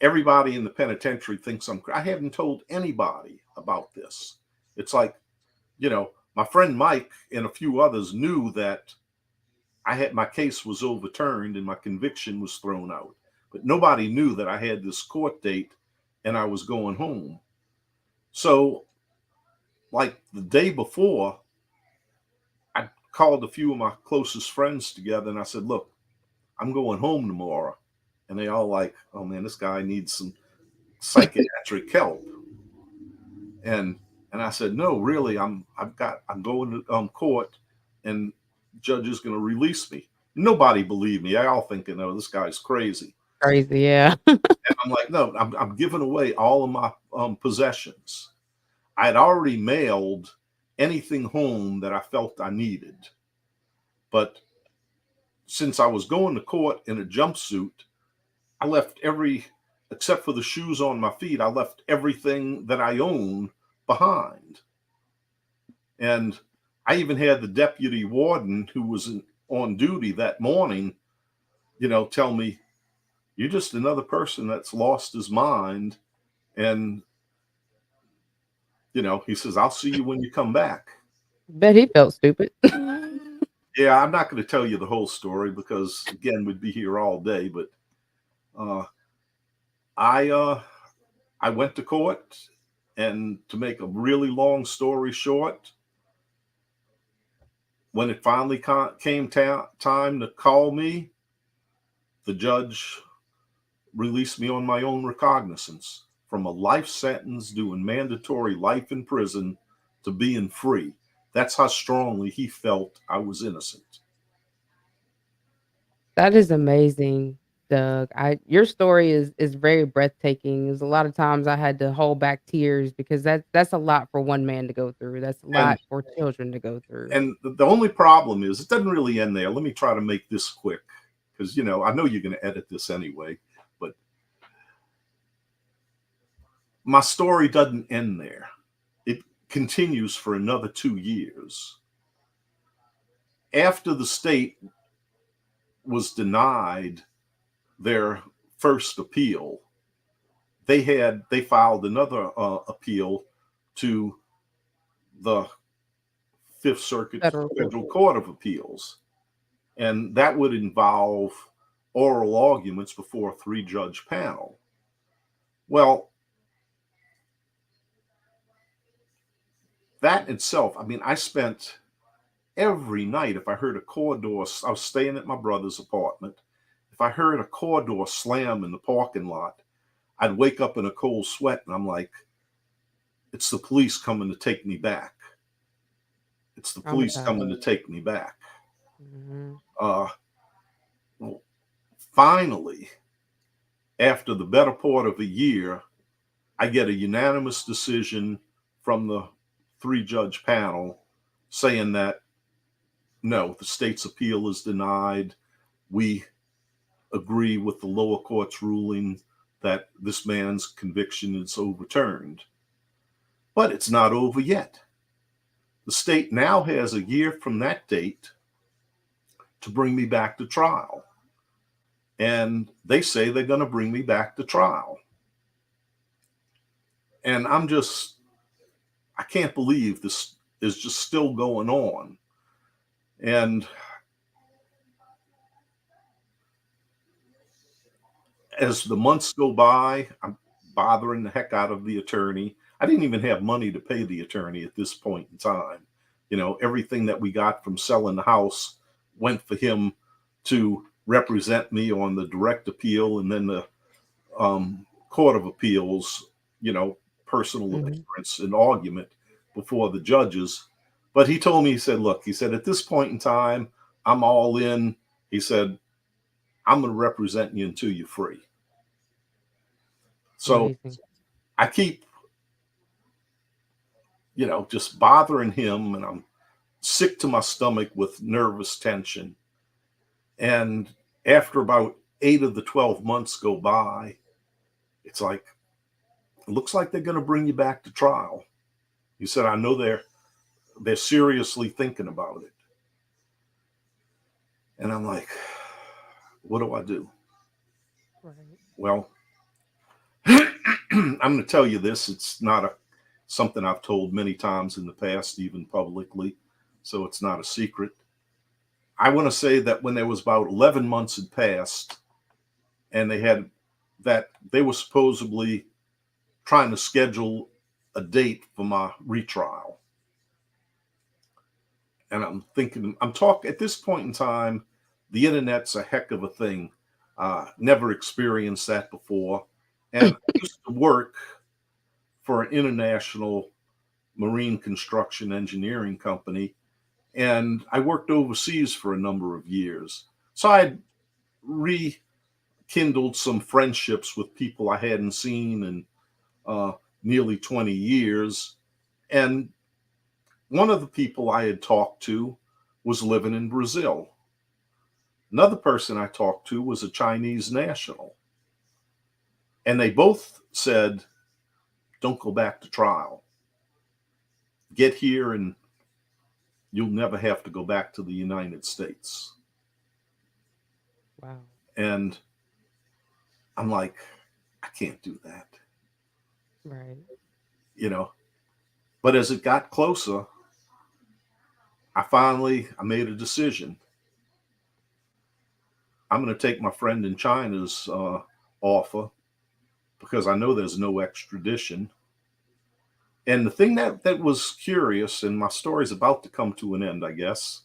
everybody in the penitentiary thinks I haven't told anybody about this. It's like, my friend Mike and a few others knew that my case was overturned and my conviction was thrown out. But nobody knew that I had this court date and I was going home. So, like the day before, I called a few of my closest friends together and I said, look, I'm going home tomorrow. And they all like, oh man, this guy needs some psychiatric help. And I said, no, really, I'm going to court and the judge is going to release me. Nobody believed me. I all thinking, oh, this guy's crazy. Crazy, yeah. And I'm like, no, I'm giving away all of my possessions. I had already mailed anything home that I felt I needed. But since I was going to court in a jumpsuit, I left except for the shoes on my feet, I left everything that I own behind. And I even had the deputy warden who was on duty that morning, tell me, you're just another person that's lost his mind. And, he says, I'll see you when you come back. Bet he felt stupid. Yeah, I'm not going to tell you the whole story because, again, we'd be here all day. But uh, I went to court, and to make a really long story short, when it finally came time to call me, the judge released me on my own recognizance from a life sentence doing mandatory life in prison to being free. That's how strongly he felt I was innocent. That is amazing, Doug. I Your story is very breathtaking. There's a lot of times I had to hold back tears because that's a lot for one man to go through. That's a And lot for children to go through. the only problem is it doesn't really end there. Let me try to make this quick because I know you're going to edit this anyway, but my story doesn't end there. It continues for another 2 years. After the state was denied their first appeal, they filed another appeal to the Fifth Circuit Federal court. Federal Court of Appeals, and that would involve oral arguments before a three-judge panel. Well, that itself, I mean, I spent every night, if I heard a car door, I was staying at my brother's apartment. If I heard a car door slam in the parking lot, I'd wake up in a cold sweat and I'm like, it's the police coming to take me back. It's the police coming Traumatized. to take me back. Mhm. Uh, well, finally, after the better part of a year, I get a unanimous decision from the three-judge panel saying that no, the state's appeal is denied. We agree with the lower court's ruling that this man's conviction is overturned. But it's not over yet. The state now has a year from that date to bring me back to trial. And they say they're going to bring me back to trial. And I can't believe this is just still going on. And as the months go by, I'm bothering the heck out of the attorney. I didn't even have money to pay the attorney at this point in time. Everything that we got from selling the house went for him to represent me on the direct appeal and then the Court of Appeals, personal Mhm. appearance and argument before the judges. But he told me, he said, look, he said, at this point in time, I'm all in. He said, I'm going to represent you until you're free. So Amazing. I keep, just bothering him, and I'm sick to my stomach with nervous tension. And after about 8 of the 12 months go by, it's like, it looks like they're going to bring you back to trial. He said, I know they're seriously thinking about it. And I'm like, what do I do? Right. Well, I'm going to tell you this. It's not something I've told many times in the past, even publicly. So it's not a secret. I want to say that when there was about 11 months had passed and they were supposedly trying to schedule a date for my retrial. And I'm thinking, at this point in time, the internet's a heck of a thing. Never experienced that before. And I used to work for an international marine construction engineering company, and I worked overseas for a number of years. So I rekindled some friendships with people I hadn't seen in nearly 20 years. And one of the people I had talked to was living in Brazil. Another person I talked to was a Chinese national. And they both said, don't go back to trial. Get here and you'll never have to go back to the United States. Wow. And I'm like, I can't do that, Right. you know. But as it got closer, I made a decision. I'm going to take my friend in China's offer because I know there's no extradition. And the thing that was curious, and my story's about to come to an end, I guess,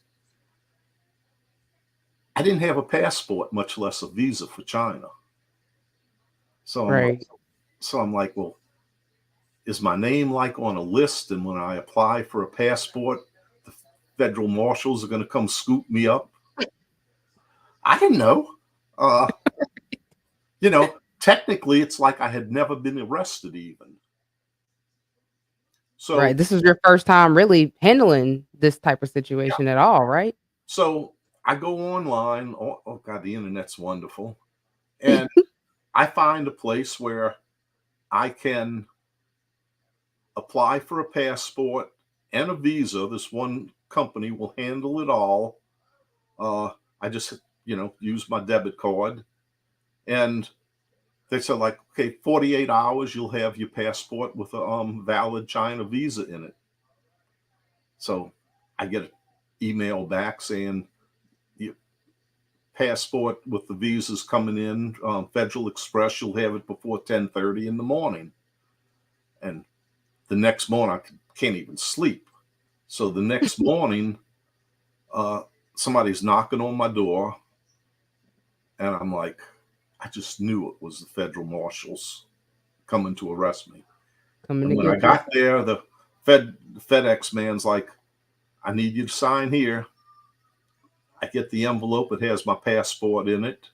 I didn't have a passport, much less a visa for China. So I'm Right. so I'm like, well, is my name like on a list? And when I apply for a passport, the federal marshals are going to come scoop me up? I didn't know. Uh, technically, it's like I had never been arrested even. Right. So, This is your first time really handling this type of yeah. situation at all, right? So I go online. Oh God, the internet's wonderful. And I find a place where I can apply for a passport and a visa. This one company will handle it all. Uh, I just, use my debit card. And they said, like, okay, 48 hours, you'll have your passport with a valid China visa in it. So I get an email back saying, your passport with the visas coming in, Federal Express, you'll have it before 10:30 in the morning. And the next morning, I can't even sleep. So the next morning, uh, somebody's knocking on my door, and I'm like, I just knew it was the federal marshals coming to arrest me. Coming And to when I get you. got there, the FedEx man's like, I need you to sign here. I get the envelope, it has my passport in it.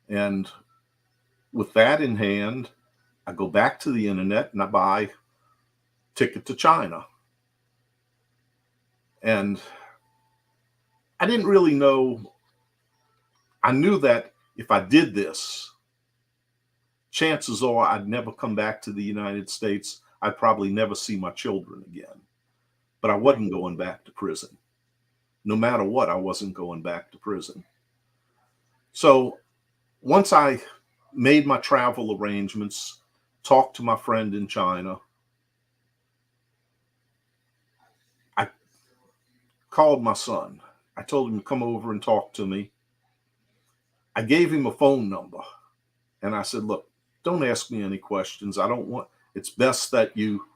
And with that in hand, I go back to the internet and I buy ticket to China. And I didn't really know. I knew that if I did this, chances are I'd never come back to the United States. I'd probably never see my children again. But I wasn't Right. going back to prison. No matter what, I wasn't going back to prison. So once I made my travel arrangements, talked to my friend in China, I called my son. I told him to come over and talk to me. I gave him a phone number and I said, look, don't ask me any questions. I don't want, it's best that you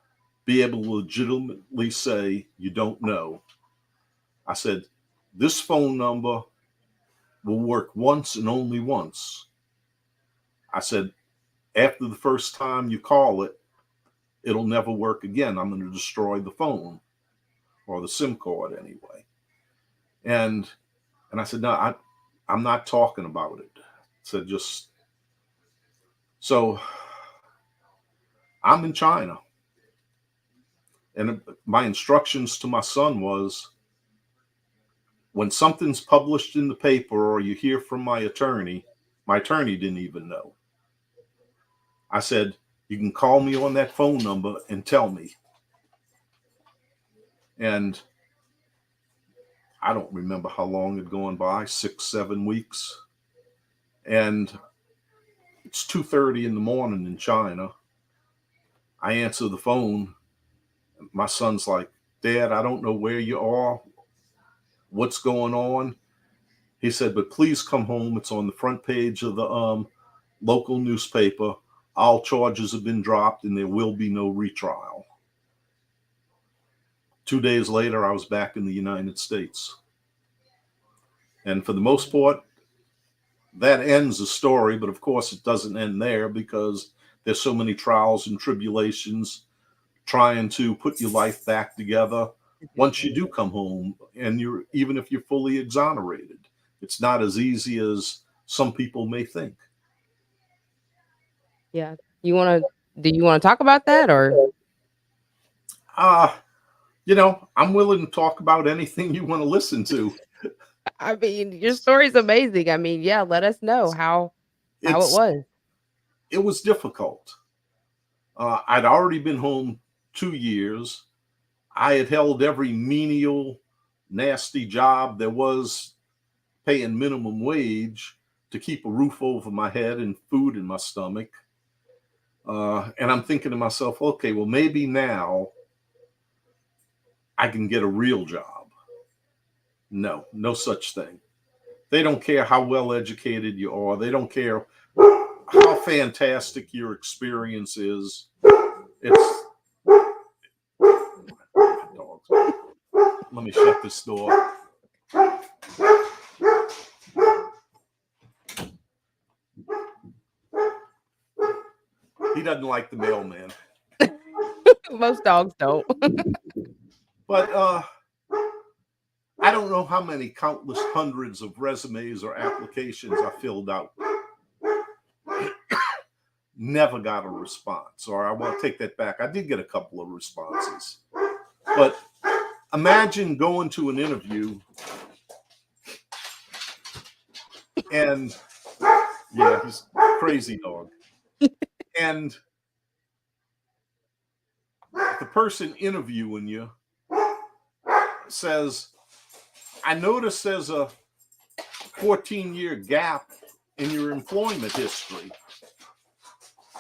be able to legitimately say you don't know. I said, this phone number will work once and only once. I said, after the first time you call it, it'll never work again. I'm going to destroy the phone or the SIM card anyway. And I said, no, I'm not talking about it. So just so I'm in China. And my instructions to my son was when something's published in the paper or you hear from my attorney didn't even know. I said, you can call me on that phone number and tell me. And I don't remember how long had gone by, 6, 7 weeks. And it's 2:30 in the morning in China. I answer the phone. My son's like, Dad, I don't know where you are, what's going on. He said, but please come home. It's on the front page of the local newspaper. All charges have been dropped and there will be no retrial. 2 days later, I was back in the United States. And for the most part, that ends the story. But of course, it doesn't end there because there's so many trials and tribulations trying to put your life back together once you do come home. And even if you're fully exonerated, it's not as easy as some people may think. Yeah. Do you wanna talk about that or Uh, I'm willing to talk about anything you want to listen to. I mean, your story's amazing. I mean, yeah, let us know how it It's was. it was difficult. I'd already been home 2 years. I had held every menial, nasty job there was, paying minimum wage to keep a roof over my head and food in my stomach. And I'm thinking to myself, okay, well, maybe now I can get a real job. No, no such thing. They don't care how well educated you are. They don't care how fantastic your experience is. It's dogs. Let me shut this door. He doesn't like the mailman. Most dogs don't. But I don't know how many countless hundreds of resumes or applications I filled out. Never got a response. Or I want to take that back. I did get a couple of responses. But imagine going to an interview and, yeah, he's a crazy dog. And the person interviewing you says, I noticed there's a 14-year gap in your employment history.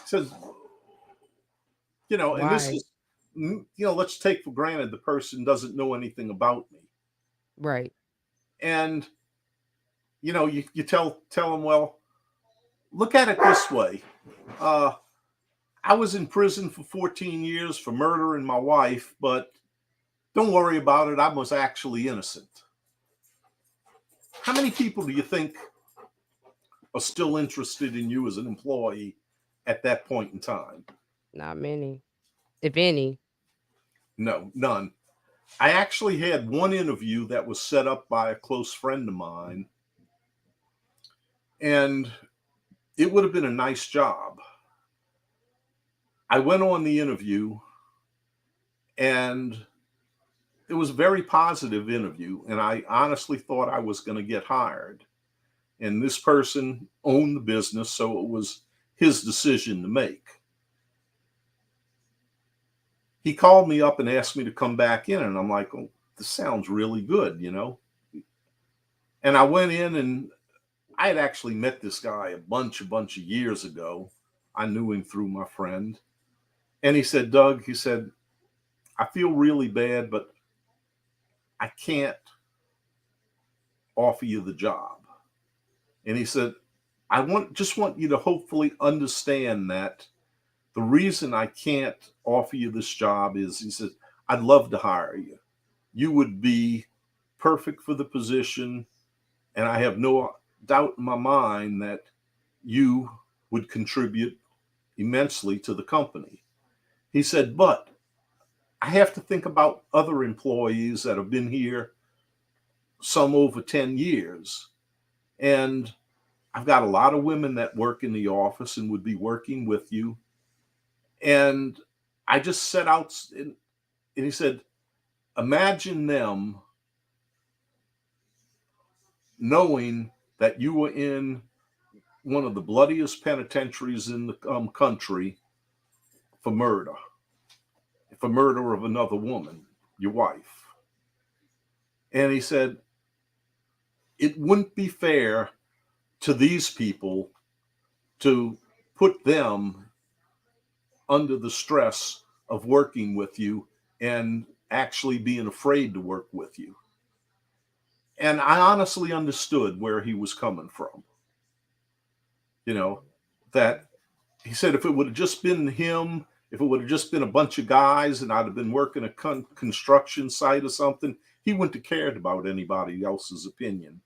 Says, and this Why? is, let's take for granted the person doesn't know anything about me. Right. And, you tell them, well, look at it this way. I was in prison for 14 years for murdering my wife, but don't worry about it. I was actually innocent. How many people do you think are still interested in you as an employee at that point in time? Not many, if any. No, none. I actually had one interview that was set up by a close friend of mine, and it would have been a nice job. I went on the interview, and it was a very positive interview, and I honestly thought I was going to get hired. And this person owned the business, so it was his decision to make. He called me up and asked me to come back in, and I'm like, oh, this sounds really good, And I went in, and I had actually met this guy a bunch of years ago. I knew him through my friend. And he said, Doug, I feel really bad, but I can't offer you the job. And he said, just want you to hopefully understand that the reason I can't offer you this job is, he said, I'd love to hire you. You would be perfect for the position. And I have no doubt in my mind that you would contribute immensely to the company. He said, but I have to think about other employees that have been here some over 10 years. And I've got a lot of women that work in the office and would be working with you. And I just set out, and he said, imagine them knowing that you were in one of the bloodiest penitentiaries in the country for murder of another woman, your wife. And he said, it wouldn't be fair to these people to put them under the stress of working with you and actually being afraid to work with you. And I honestly understood where he was coming from. That he said if it would have just been him, if it would have just been a bunch of guys and I'd have been working a construction site or something, he wouldn't have cared about anybody else's opinion.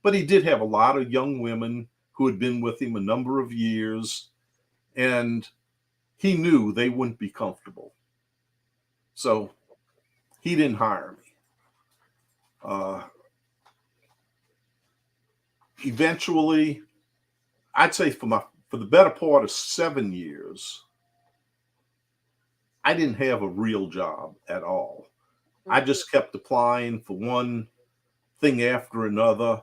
But he did have a lot of young women who had been with him a number of years, and he knew they wouldn't be comfortable. So he didn't hire me. Eventually, I'd say for the better part of 7 years, I didn't have a real job at all. I just kept applying for one thing after another.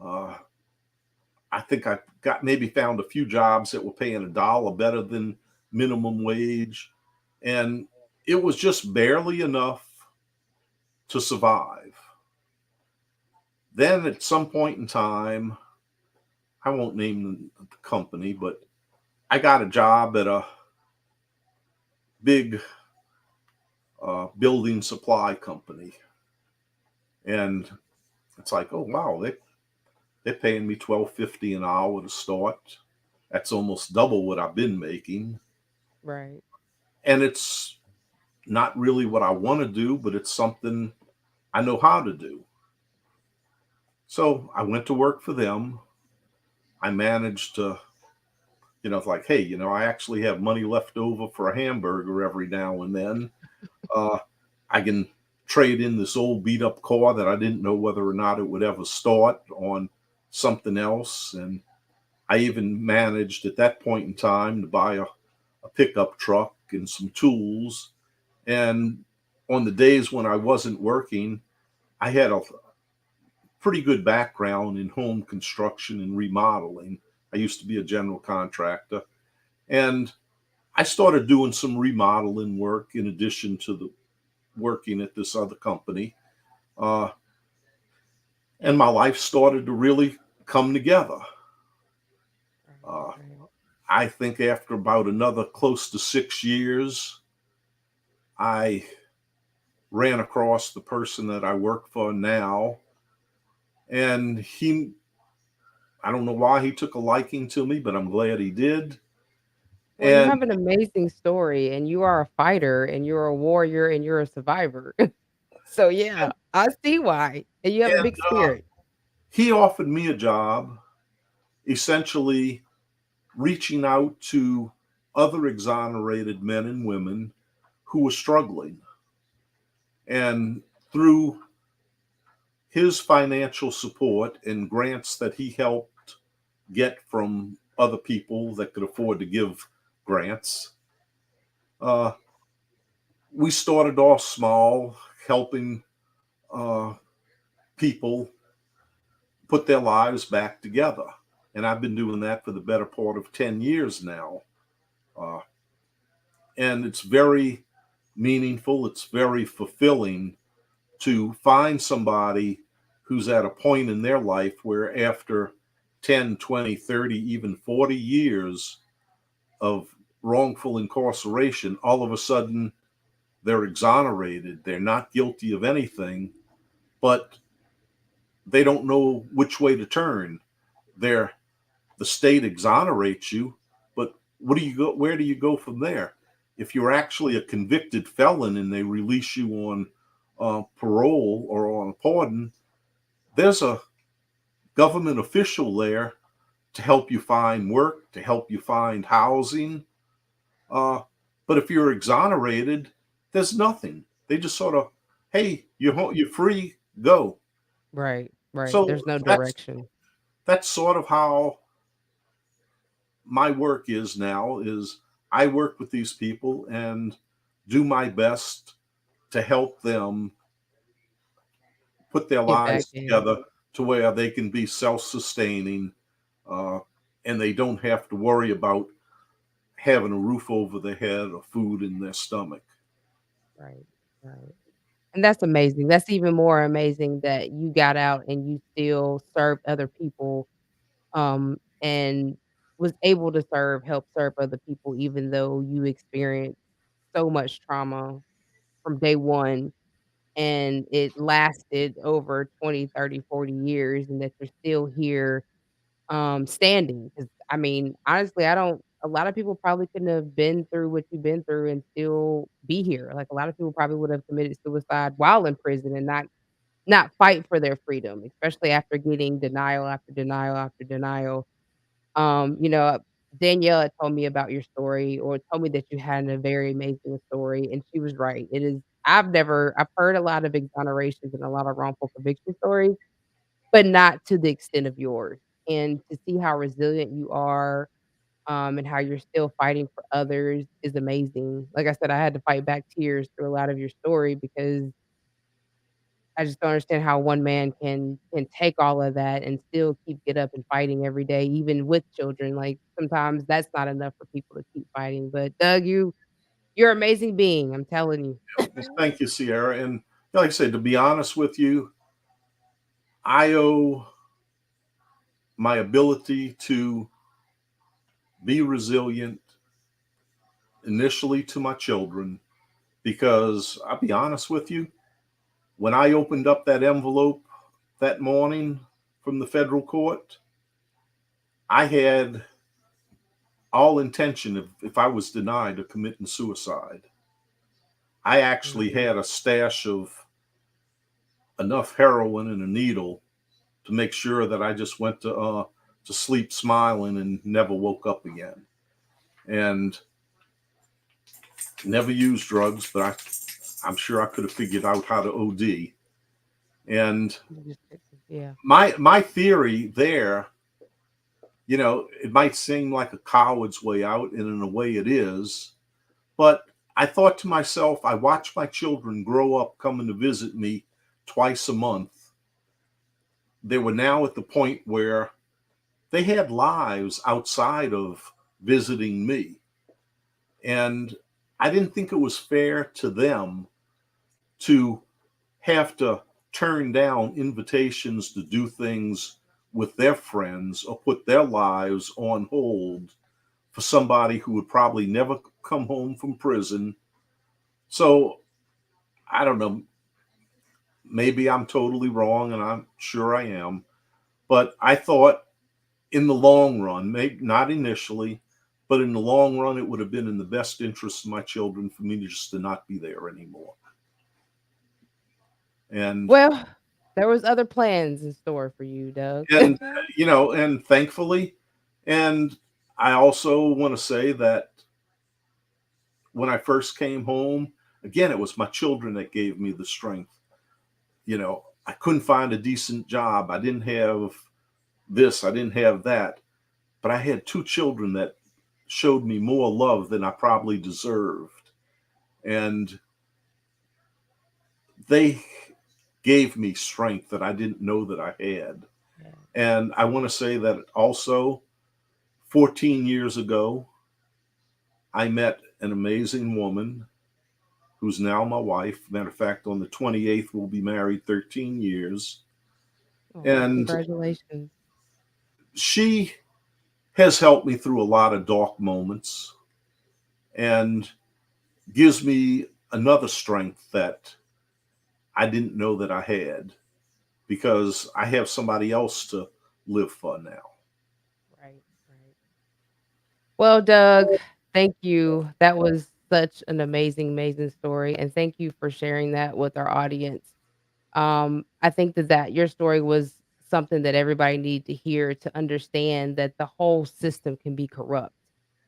I think I found a few jobs that were paying $1 better than minimum wage. And it was just barely enough to survive. Then at some point in time, I won't name the company, but I got a job at a big building supply company. And it's like, oh, wow, they're paying me $12.50 an hour to start. That's almost double what I've been making. Right. And it's not really what I want to do, but it's something I know how to do. So I went to work for them. I managed to It's like, hey, I actually have money left over for a hamburger every now and then. Uh, I can trade in this old beat up car that I didn't know whether or not it would ever start on something else. And I even managed at that point in time to buy a pickup truck and some tools. And on the days when I wasn't working, I had a pretty good background in home construction and remodeling. I used to be a general contractor. And I started doing some remodeling work in addition to the working at this other company. Uh, and my life started to really come together. Right, Uh, right. I think after about another close to 6 years, I ran across the person that I work for now. And I don't know why he took a liking to me, but I'm glad he did. Well, you And, have an amazing story, and you are a fighter, and you're a warrior, and you're a survivor. So, yeah, and, I see why, and you have a and big spirit. he offered me a job, essentially reaching out to other exonerated men and women who were struggling. And through his financial support and grants that he helped get from other people that could afford to give grants, uh, we started off small, helping uh, people put their lives back together. And I've been doing that for the better part of 10 years now. Uh, and it's very meaningful, it's very fulfilling to find somebody who's at a point in their life where after 10, 20, 30, even 40 years of wrongful incarceration, all of a sudden they're exonerated. They're not guilty of anything, but they don't know which way to turn. They're the state exonerates you, but what do you go? Where do you go from there? If you're actually a convicted felon and they release you on parole or on a pardon, there's a government official there to help you find work, to help you find housing. Uh, but if you're exonerated, there's nothing. They just sort of, hey, you're free, go. Right, right, So there's no that's direction. that's sort of how my work is now. Is I work with these people and do my best to help them put their Get back lives in. together to where they can be self-sustaining, uh, and they don't have to worry about having a roof over their head or food in their stomach. Right, right. And that's amazing. That's even more amazing that you got out and you still served other people, and was able to help serve other people even though you experienced so much trauma from day 1, and it lasted over 20, 30, 40 years, and that you're still here, standing. Because I mean, honestly, I don't a lot of people probably couldn't have been through what you've been through and still be here. Like, a lot of people probably would have committed suicide while in prison and not fight for their freedom, especially after getting denial after denial after denial. You know, Danielle had told me about your story or told me that you had a very amazing story, and she was right. I've heard a lot of exonerations and a lot of wrongful conviction stories, but not to the extent of yours. And to see how resilient you are, and how you're still fighting for others is amazing. Like I said, I had to fight back tears through a lot of your story because I just don't understand how one man can take all of that and still get up and fighting every day, even with children. Like, sometimes that's not enough for people to keep fighting. But Doug, you're an amazing being, I'm telling you. Well, thank you, Sierra. And like I said, to be honest with you, I owe my ability to be resilient initially to my children because I'll be honest with you, when I opened up that envelope that morning from the federal court, I had all intention of, if I was denied, of committing suicide. I actually Mhm. had a stash of enough heroin and a needle to make sure that I just went to sleep smiling and never woke up again. and never used drugs, but I'm sure I could have figured out how to OD. And You just yeah. my theory there, it might seem like a coward's way out, and in a way it is. But I thought to myself, I watch my children grow up coming to visit me twice a month. They were now at the point where they had lives outside of visiting me. And I didn't think it was fair to them to have to turn down invitations to do things with their friends or put their lives on hold for somebody who would probably never come home from prison. So I don't know, maybe I'm totally wrong, and I'm sure I am, but I thought in the long run, maybe not initially, but in the long run, it would have been in the best interest of my children for me to just to not be there anymore. And Well, there was other plans in store for you, Doug. and and thankfully, and I also want to say that when I first came home, again, it was my children that gave me the strength. I couldn't find a decent job. I didn't have this, I didn't have that, but I had two children that showed me more love than I probably deserved. And they gave me strength that I didn't know that I had. Yeah. And I want to say that also 14 years ago, I met an amazing woman who's now my wife. Matter of fact, on the 28th, we'll be married 13 years. Oh, And congratulations. she has helped me through a lot of dark moments and gives me another strength that I didn't know that I had because I have somebody else to live for now. Right, right. Well, Doug, thank you. That was such an amazing, amazing story, and thank you for sharing that with our audience. I think that your story was something that everybody needed to hear to understand that the whole system can be corrupt,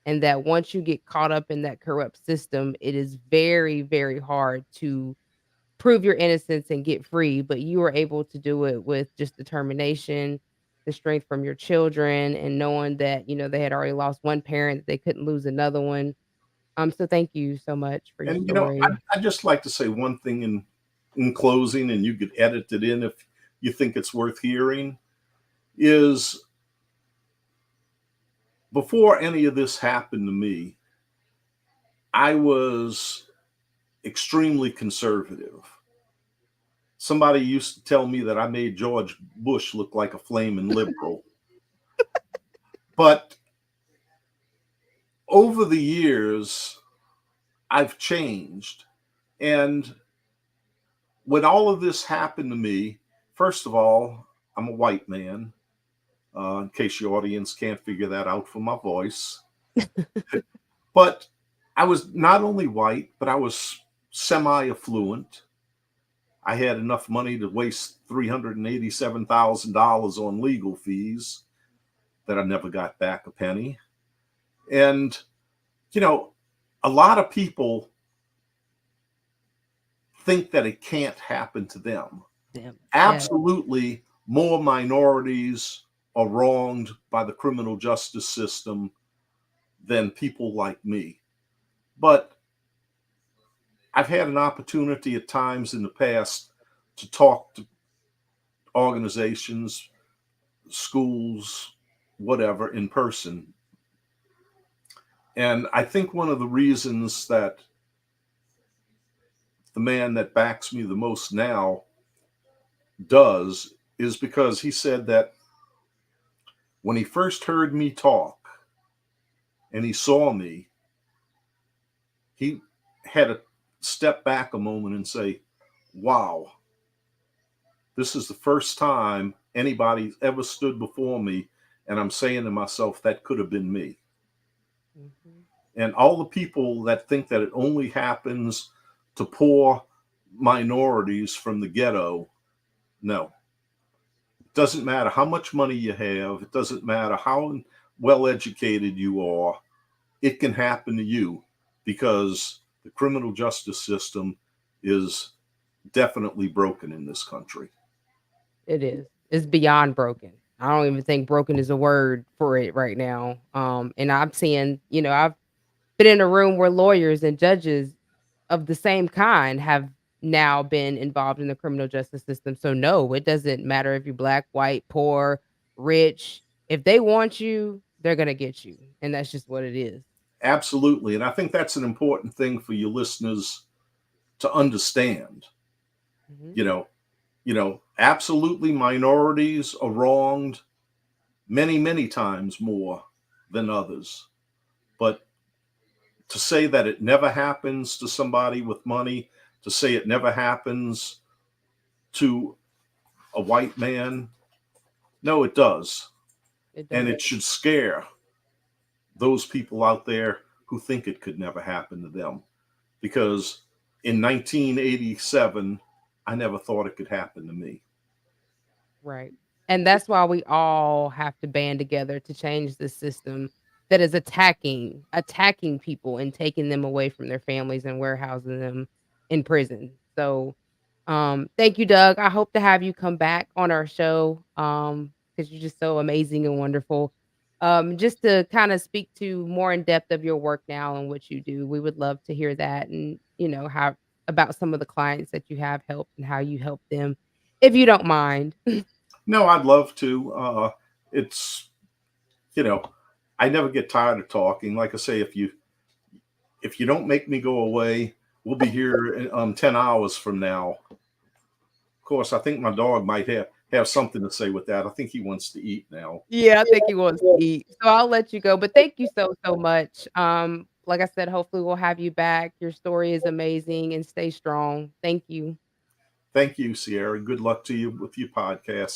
and that once you get caught up in that corrupt system, it is very, very hard to prove your innocence and get free, but you were able to do it with just determination, the strength from your children, and knowing that, they had already lost one parent, they couldn't lose another one. So thank you so much for your And story. I just like to say one thing in closing, and you could edit it in if you think it's worth hearing. Is before any of this happened to me, I was extremely conservative. Somebody used to tell me that I made George Bush look like a flaming liberal. But over the years, I've changed. And when all of this happened to me, first of all, I'm a white man, in case your audience can't figure that out from my voice. But I was not only white, but I was semi affluent. I had enough money to waste $387,000 on legal fees that I never got back a penny. And, you know, a lot of people think that it can't happen to them. Damn. Yeah. Absolutely, more minorities are wronged by the criminal justice system than people like me. But I've had an opportunity at times in the past to talk to organizations, schools, whatever, in person. And I think one of the reasons that the man that backs me the most now does is because he said that when he first heard me talk and he saw me, he had to step back a moment and say, wow, this is the first time anybody's ever stood before me. And I'm saying to myself, that could have been me. Mhm. And all the people that think that it only happens to poor minorities from the ghetto, no. It doesn't matter how much money you have, it doesn't matter how well educated you are. it can happen to you because the criminal justice system is definitely broken in this country. It is. It's beyond broken. I don't even think broken is a word for it right now. And I'm seeing, I've been in a room where lawyers and judges of the same kind have now been involved in the criminal justice system. So no, it doesn't matter if you're black, white, poor, rich. If they want you, they're gonna get you. And that's just what it is. Absolutely. And I think that's an important thing for your listeners to understand. Mhm. You know, absolutely minorities are wronged many, many times more than others. But to say that it never happens to somebody with money, to say it never happens to a white man, no, it does. It And does. it should scare those people out there who think it could never happen to them. Because in 1987, I never thought it could happen to me. Right. And that's why we all have to band together to change the system that is attacking people and taking them away from their families and warehousing them in prison. So, thank you, Doug. I hope to have you come back on our show, because you're just so amazing and wonderful. Just to kind of speak to more in depth of your work now and what you do. We would love to hear that and, how about some of the clients that you have helped and how you help them, if you don't mind. No, I'd love to. It's, you know, I never get tired of talking. Like I say, if you don't make me go away, we'll be here in 10 hours from now. Of course, I think my dog might have something to say with that. I think he wants to eat now. Yeah, I think he wants to eat. So I'll let you go, but thank you so, so much. Like I said, hopefully we'll have you back. Your story is amazing and stay strong. Thank you. Thank you, Sierra. Good luck to you with your podcast.